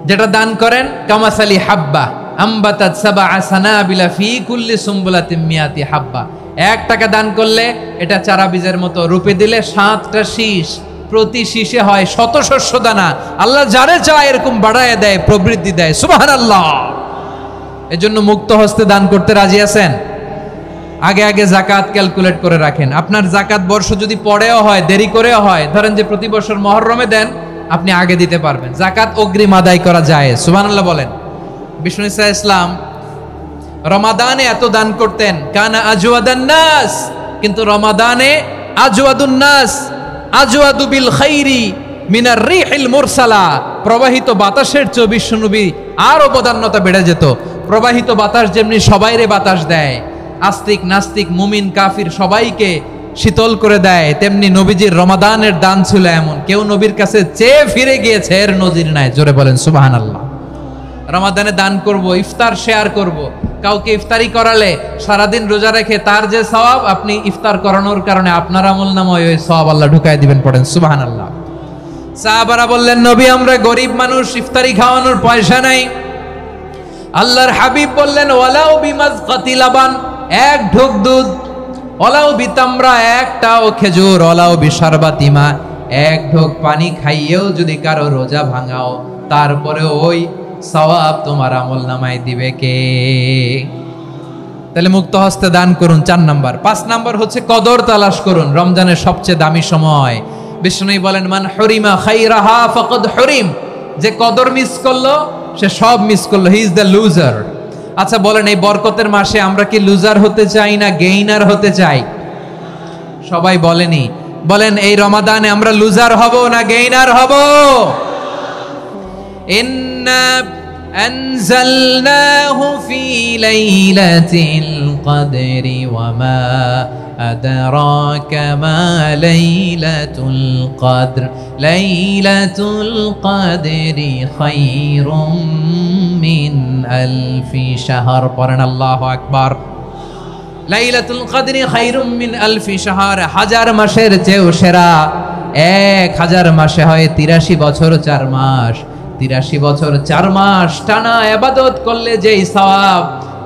যেটা দান করেন, কামাসালি হাব্বা আম্বাতাত সাবআ সানাবিলা ফি কুল্লি সুম্বুলাতিন মিয়াতি হাব্বা। 1 টাকা দান করলে এটা চারা বীজের মতো, রূপে দিলে 7টা শীষ, প্রতি শীষে হয় 100 শস্য দানা। আল্লাহ যারে চায় এরকম বাড়ায় দেয়, প্রবৃদ্ধি দেয়। সুবহানাল্লাহ। এজন্য মুক্ত হস্তে দান করতে রাজি আছেন? আগে আগে যাকাত ক্যালকুলেট করে রাখেন। আপনার যাকাত বর্ষ যদি পরেও হয়, দেরি করেও হয়, ধরেন যে প্রতি বছর মুহররমে দেন, আপনি আগে দিতে পারবেন। যাকাত অগ্রিম আদায় করা যায়। সুবহানাল্লাহ বলেন। বিষ্ণু ঈসা ইসলাম রমাদানে এত দান করতেন, কানা আজওয়াদান নাস, কিন্তু রমাদানে আজওয়াদুন নাস আজওয়াদু বিল খাইরি মিনার রিহিল মুরসালা। প্রবাহিত বাতাসের চেয়ে বিশ্বনবী আর অবদান্যতা বেড়ে যেত। প্রবাহিত বাতাস যেমনি সবাইরে বাতাস দেয়, আস্তিক নাস্তিক মুমিন কাফির সবাইকে শীতল করে দেয়, তেমনি নবীজির রমাদানের দান ছিল এমন, কেউ নবীর কাছে চেয়ে ফিরে গিয়েছে এর নজির নাই। জোরে বলেন সুবহানাল্লাহ। রমাদানে দান করব, ইফতার শেয়ার করব। কাউকে ইফতারি করালে সারাদিন রোজা রেখে তার যে সওয়াব, আপনি ইফতার করানোর কারণে আপনার আমলনামায় ওই সওয়াব আল্লাহ ঢুকায় দিবেন। পড়েন সুবহানাল্লাহ। সাহাবারা বললেন, নবী আমরা গরিব মানুষ, ইফতারি খাওয়ানোর পয়সা নাই। আল্লাহর হাবিব বললেন, ওয়ালাউ বিমাজকাতি লাবান, 1 ঢোক দুধ, ওয়ালাউ বিতামরা, 1টাও খেজুর, ওয়ালাউ বিশারবাতিমা, 1 ঢোক পানি খাইয়েও যদি কারো রোজা ভাঙাও, তারপরে ওই সওয়াব তোমার আমলনামায় দিবে কে? তাহলে মুক্ত হস্তে দান করুন 4 নাম্বার। 5 নাম্বার হচ্ছে কদর তালাশ করুন। রমজানের সবচেয়ে দামি সময়। বিষ্ণু বলেন, মান হুরিমা খাইরাহা ফাকাদ হুরিম। যে কদর মিস করলো সে সব মিস করলো, হি ইজ দ্য লুজার। আচ্ছা বলেন, এই বরকতের মাসে আমরা কি লুজার হতে চাই না গেইনার হতে চাই? সবাই বলেনি, বলেন এই রমাদানে আমরা লুজার হব না গেইনার হব? ইন্না আনজালনাহু ফি লাইলাতিল কদরি ওয়া মা আদরাকা মা লাইলাতুল কদর লাইলাতুল কদরি খায়রুম মিন আলফি শাহর। পড়েন আল্লাহু আকবার। লাইলাতুল কদরি খায়রুম মিন আলফি শাহর, 1000 মাসের চেয়েও সেরা। 1000 মাসে হয় 83 বছর 4 মাস। 83 বছর 4 মাস টানা ইবাদত করলে যেই সওয়াব,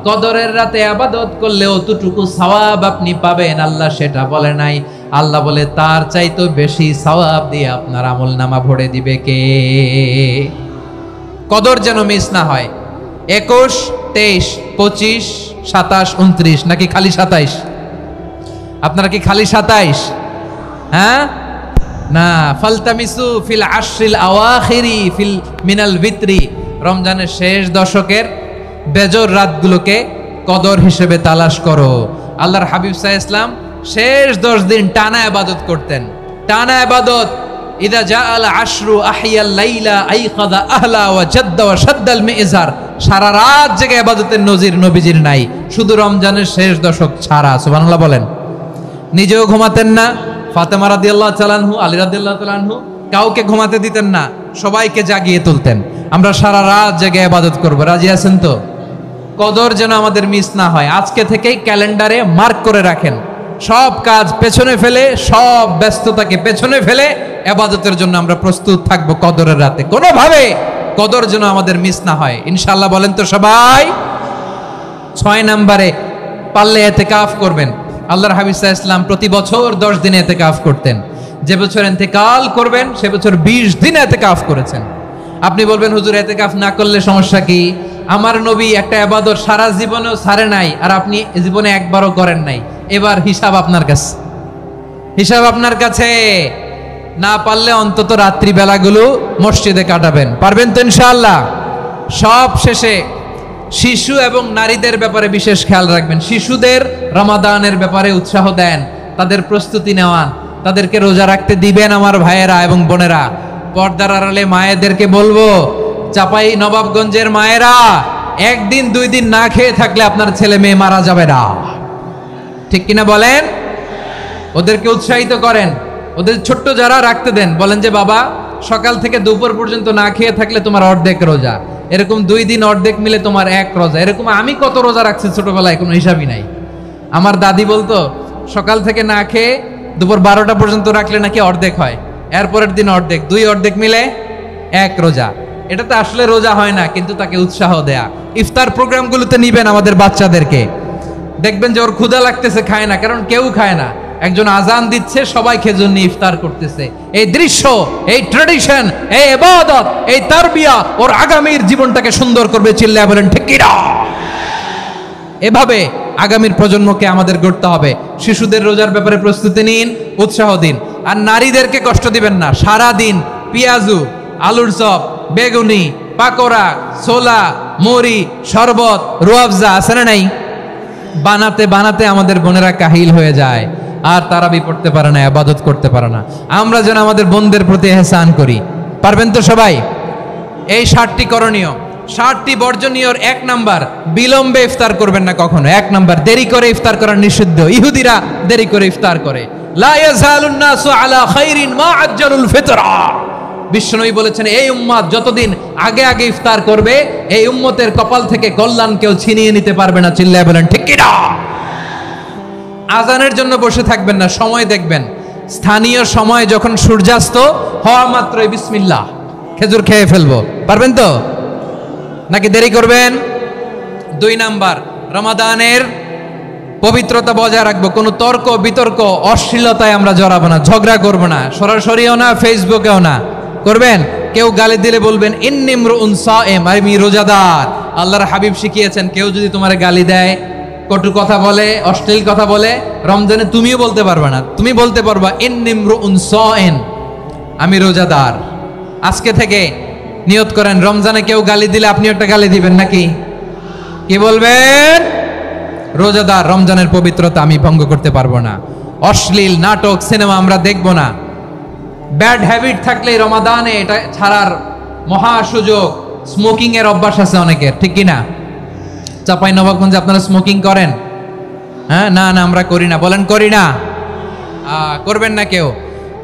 কদরের রাতে ইবাদত করলে অতটুকু সওয়াব আপনি পাবেন, আল্লাহ সেটা বলে নাই। আল্লাহ বলে তার চাইতে বেশি সওয়াব দিয়ে আপনার আমলনামা ভরে দিবে কে? কদর যেন মিস না হয়। 21, 23, 25, 27, 29 নাকি খালি 27? আপনারা কি খালি 27? হ্যাঁ না, ফালতামিসু ফিল আশরিল আওয়াখিরি ফিল মিনাল ভিতরি। রমজানের শেষ দশকের বেজর রাতগুলোকে কদর হিসেবে তালাশ করো। আল্লাহর হাবিব সাল্লাল্লাহু আলাইহি ওয়াসাল্লাম শেষ 10 দিন টানা ইবাদত করতেন, টানা ইবাদত। ইদা জাআল আশরু আহিয়াল লাইলা আইকাদা আহলা ওয়া জাদ্দা ওয়া শাদ্দাল মিজার। সারা রাত জেগে ইবাদতের নজির নবীজির নাই, শুধু রমজানের শেষ দশক ছাড়া। সুবহানাল্লাহ বলেন। নিজেও ঘুমাতেন না, ফাতেমা রাদিয়াল্লাহু তাআলা আনহু, আলী রাদিয়াল্লাহু তাআলা আনহু কাউকে ঘুমাতে দিতেন না, সবাইকে জাগিয়ে তুলতেন। আমরা সারা রাত জেগে ইবাদত করব, রাজি আছেন তো? কদর যেন আমাদের মিস না হয়, আজকে থেকেই ক্যালেন্ডারে মার্ক করে রাখেন। সব কাজ পেছনে ফেলে, সব ব্যস্ততাকে পেছনে ফেলে ইবাদতের জন্য আমরা প্রস্তুত থাকবো কদরের রাতে। কোনোভাবে কদর যেন আমাদের মিস না হয়, ইনশাআল্লাহ। বলেন তো সবাই। 6 নম্বরে পারলে ইতিকাফ করবেন। আল্লাহর হাবিব সাল্লাল্লাহু আলাইহি ওয়াসাল্লাম প্রতি বছর 10 দিন ইতিকাফ করতেন। যে বছর ইন্তেকাল করবেন সে বছর 20 দিন ইতিকাফ করেছেন। আপনি বলবেন হুজুর ইতিকাফ না করলে সমস্যা কি? আমার নবী একটা ইবাদত সারা জীবনেও ছাড়ে নাই, আর আপনি জীবনে একবারও করেন নাই। এবার হিসাব আপনার কাছে, হিসাব আপনার কাছে। না পারলে অন্তত রাত্রি বেলাগুলো মসজিদে কাটাবেন, পারবেন তো ইনশাআল্লাহ? সব শেষে শিশু এবং নারীদের ব্যাপারে বিশেষ খেয়াল রাখবেন। শিশুদের রমাদানের ব্যাপারে উৎসাহ দেন, তাদের প্রস্তুতি নেওয়ান, তাদেরকে রোজা রাখতে দিবেন। আমার ভাইয়েরা এবং বোনেরা, পর্দার আড়ালে মায়েদেরকে বলবো, চাপাই নবাবগঞ্জের মায়েরা, 1 দিন 2 দিন না খেয়ে থাকলে আপনার ছেলে মেয়ে মারা যাবে না, ঠিক কিনা বলেন? ওদেরকে উৎসাহিত করেন, ওদের ছোট্ট যারা রাখতে দেন, বলেন যে বাবা সকাল থেকে দুপুর পর্যন্ত না খেয়ে থাকলে তোমার অর্ধেক রোজা, এরকম 2 দিন অর্ধেক মিলে তোমার 1 রোজা। এরকম আমি কত রোজা রাখছি ছোটবেলায়, কোনো হিসাবই নাই। আমার দাদি বলতো সকাল থেকে না খেয়ে দুপুর 12টা পর্যন্ত রাখলে নাকি অর্ধেক হয়, এরপরের দিন অর্ধেক, 2 অর্ধেক মিলে 1 রোজা। এটা তো আসলে রোজা হয় না, কিন্তু তাকে উৎসাহ দেয়া। ইফতার প্রোগ্রামগুলোতে নিবেন আমাদের বাচ্চাদেরকে, দেখবেন যে ওর ক্ষুধা লাগতেছে, খায় না, কারণ কেউ খায় না। একজন আজান দিচ্ছে, সবাই খেজুর নিয়ে ইফতার করতেছে। এই দৃশ্য, এই ট্র্যাডিশন, এই ইবাদত, এই তারবিয়া ওর আগামীর জীবনটাকে সুন্দর করবে। চিল্লায় বলেন ঠিক কি না? এভাবে আগামীর প্রজন্মকে আমাদের গড়তে হবে। শিশুদের রোজার ব্যাপারে প্রস্তুতি নিন, উৎসাহ দিন। আর নারীদেরকে কষ্ট দিবেন না। সারা দিন পেঁয়াজু, আলুর চপ, বেগুনি, পাকোড়া, ছোলা, মুড়ি, শরবত, রুয়াবজা আছে না নাই, বানাতে বানাতে আমাদের বোনেরা কাহিল হয়ে যায়, আর তারাবি পড়তে পারে না, ইবাদত করতে পারে না। আমরা যেন আমাদের বোনদের প্রতি ইহসান করি, পারবেন তো সবাই? এই 60টি করণীয়, 60টি বর্জনীয়র 1 নাম্বার, বিলম্বে ইফতার করবেন না কখনো। 1 নাম্বার, দেরি করে ইফতার করা নিষিদ্ধ। ইহুদিরা দেরি করে ইফতার করে। লা ইয়াজালুন নাসু আলা খাইরিন মা আজ্জালুল ফিতরা। বিশ্বনবী বলেছেন, এই উম্মত যতদিন আগে আগে ইফতার করবে, এই উম্মতের কপাল থেকে কল্যাণ কেউ ছিনিয়ে নিতে পারবে না। চিল্লায় বলেন ঠিক কি না? আজানের জন্য বসে থাকবেন না, সময় দেখবেন। স্থানীয় সময় যখন সূর্যাস্ত হওয়া মাত্রই বিসমিল্লাহ, খেজুর খেয়ে ফেলবো, পারবেন তো? নাকি দেরি করবেন? 2 নাম্বার, রমাদানের পবিত্রতা বজায় রাখবো। কোনো তর্ক বিতর্ক অশ্লীলতায় আমরা জড়াবো না, ঝগড়া করবো না, সরাসরিও না, ফেসবুকেও না। করবেন? কেউ গালি দিলে বলবেন ইন্নিমরুন সায়েম, আমি রোজাদার। আল্লাহর হাবিব শিখিয়েছেন, কেউ যদি তোমার গালি দেয়, কটু কথা বলে, অশ্লীল কথা বলে, রমজানে তুমিও বলতে পারবে না। তুমি বলতে পারবা ইন্নিমরুন সায়েম, আমি রোজাদার। আজকে থেকে নিয়ত করেন, রমজানে কেউ গালি দিলে আপনি একটা গালি দিবেন নাকি? কি বলবেন? রোজাদার, রমজানের পবিত্রতা আমি ভঙ্গ করতে পারবো না। অশ্লীল নাটক, সিনেমা আমরা দেখবো না। ব্যাড হ্যাবিট থাকলে রমাদানে এটা ছাড়ার মহা সুযোগ। স্মোকিং এর অভ্যাস আছে অনেকের, ঠিক কি না? চাপাই নবাবগঞ্জে আপনারা স্মোকিং করেন? হ্যাঁ, না না আমরা করি না। বলেন করি না? করবেন না কেউ?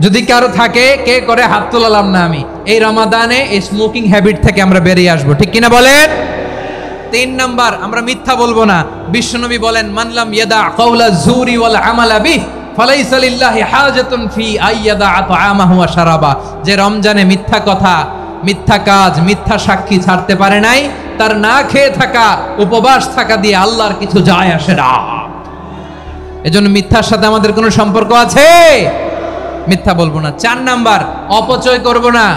যদি কারো থাকে, কে করে হাত তোলালাম না আমি। এই রমাদানে এই স্মোকিং হ্যাবিট থেকে আমরা বেরিয়ে আসবো, ঠিক কিনা বলেন? 3 নাম্বার, আমরা মিথ্যা বলবো না। বিশ্বনবী বলেন, মানলাম ইয়াদা কাওলা যুরি ওয়াল আমালা বিহি ফালাইসা লিল্লাহি হাজাতুন ফি আইয়াদা তাআমাহু ওয়া শারাবা। যে রমজানে মিথ্যা কথা, মিথ্যা কাজ, মিথ্যা সাক্ষী ছাড়তে পারে নাই, তার না খেয়ে থাকা, উপবাস থাকা দিয়ে আল্লাহর কিছু যায় আসে না। এজন্য মিথ্যার সাথে আমাদের কোনো সম্পর্ক আছে? মিথ্যা বলবো না। 4 নাম্বার, অপচয় করব না।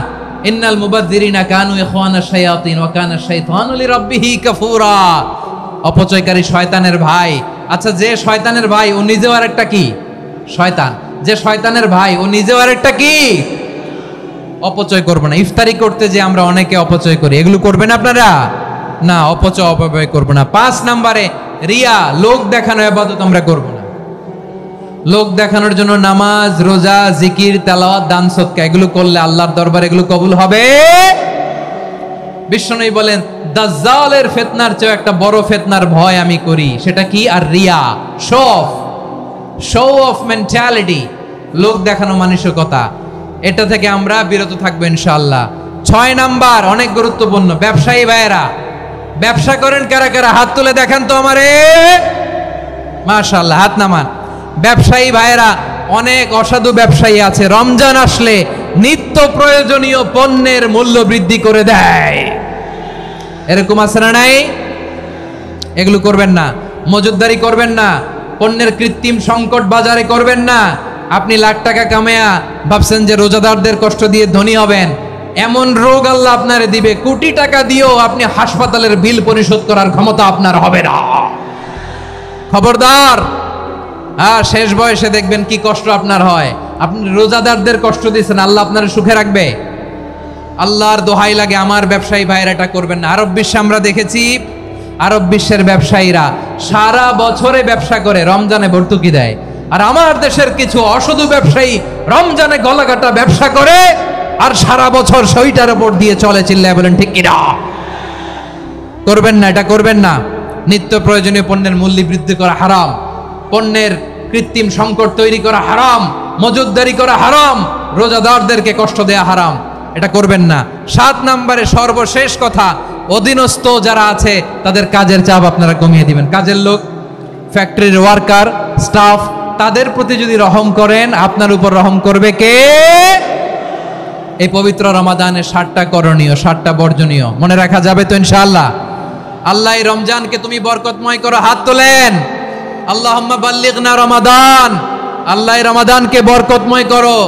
ইন্নাল মুবাযযিরিনা কানু ইখওয়ানাশ শায়াতিন ওয়া কানা শাইতানু লিরাব্বিহি কাফুরা। অপচয়কারী শয়তানের ভাই। আচ্ছা, যে শয়তানের ভাই ও নিজেও আরেকটা কি? শয়তান। যে শয়তানের ভাই ও নিজেও আরেকটা কি? অপচয় করব না। ইফতারি করতে যে আমরা অনেকে অপচয় করি, এগুলো করবেন আপনারা? না, অপচয় অপব্যয় করব না। 5 নম্বরে, রিয়া, লোক দেখানো ইবাদত আমরা করব না। লোক দেখানোর জন্য নামাজ, রোজা, জিকির, তেলাওয়াত, দান, সদকা এগুলো করলে আল্লাহর দরবারে এগুলো কবুল হবে। বিশ্বনবী বলেন, দাজ্জালের ফিতনার চেয়ে একটা বড় ফিতনার ভয় আমি করি, সেটা কি? আর রিয়া, show off. Show off mentality, লোক দেখানো মানসিকতা, এটা থেকে আমরা বিরত থাকবো ইনশাআল্লাহ। 6 নাম্বার অনেক গুরুত্বপূর্ণ, ব্যবসায়ী ভাইয়েরা, ব্যবসা করেন কারা কারা হাত তুলে দেখান তো আমারে, মাশাআল্লাহ হাত নামান। ব্যবসায়ী ভাইয়েরা, অনেক অসাধু ব্যবসায়ী আছে রমজান আসলে নিত্য প্রয়োজনীয় পণ্যের মূল্য বৃদ্ধি করে দেয়, এরকম আছে না নাই? এগুলো করবেন না, মজুদদারি করবেন না, পণ্যের কৃত্রিম সংকট বাজারে করবেন না। আপনি লাখ টাকা কামায়া ভাবছেন যে রোজাদারদের কষ্ট দিয়ে ধনী হবেন, এমন রোগ আল্লাহ আপনারে দিবে, কোটি টাকা দিয়েও আপনি হাসপাতালের বিল পরিশোধ করার ক্ষমতা আপনার হবে না। খবরদার। শেষ বয়সে দেখবেন কি কষ্ট আপনার হয়। আপনি রোজাদারদের কষ্ট দিয়েছেন, আল্লাহ আপনার সুখে রাখবে? আল্লাহর দোহাই লাগে আমার ব্যবসায়ী ভাইয়েরা এটা করবেন না। আরব বিশ্বে আমরা দেখেছি, আরব বিশ্বের ব্যবসায়ীরা সারা বছরে ব্যবসা করে, রমজানে ভর্তুকি দেয়। আর আমার দেশের কিছু অসাধু ব্যবসায়ী রমজানে গলাকাটা ব্যবসা করে আর সারা বছর সইটার উপর দিয়ে চলে, চিল্লায় বলেন ঠিক কিনা? করবেন না, এটা করবেন না। নিত্য প্রয়োজনীয় পণ্যের মূল্য বৃদ্ধি করা হারাম, পণ্যের কৃত্রিম সংকট তৈরি করা হারাম, মজুদদারি করা হারাম, রোজাদারদেরকে কষ্ট দেয়া হারাম, এটা করবেন না। 7 নম্বরে সর্বশেষ কথা, অধীনস্থ যারা আছে তাদের কাজের চাপ আপনারা কমিয়ে দিবেন। কাজের লোক, ফ্যাক্টরির ওয়ার্কার, স্টাফ, তাদের প্রতি যদি রহম করেন, আপনার উপর রহম করবে কে? এই পবিত্র রমাদানের 7টা করণীয়, 7টা বর্জনীয় মনে রাখা যাবে তো ইনশাআল্লাহ? আল্লাহ এই রমজানকে তুমি বরকতময় করো, হাত তোলেন। আল্লাহুম্মা বাল্লিগনা রমাদান, আল্লাহ এই রমাদানকে বরকতময় করো।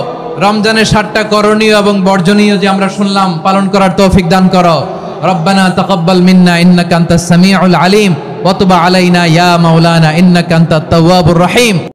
রমজানের 7টা করণীয় এবং বর্জনীয় যে আমরা শুনলাম, পালন করার তৌফিক দান করো। রব্বানা তাকাব্বাল মিন্না ইন্নাকা আনতাস সামিউল আলিম ওয়া তুব আলাইনা ইয়া মাওলানা ইন্নাকা আনতাত তাওয়াবুর রহিম।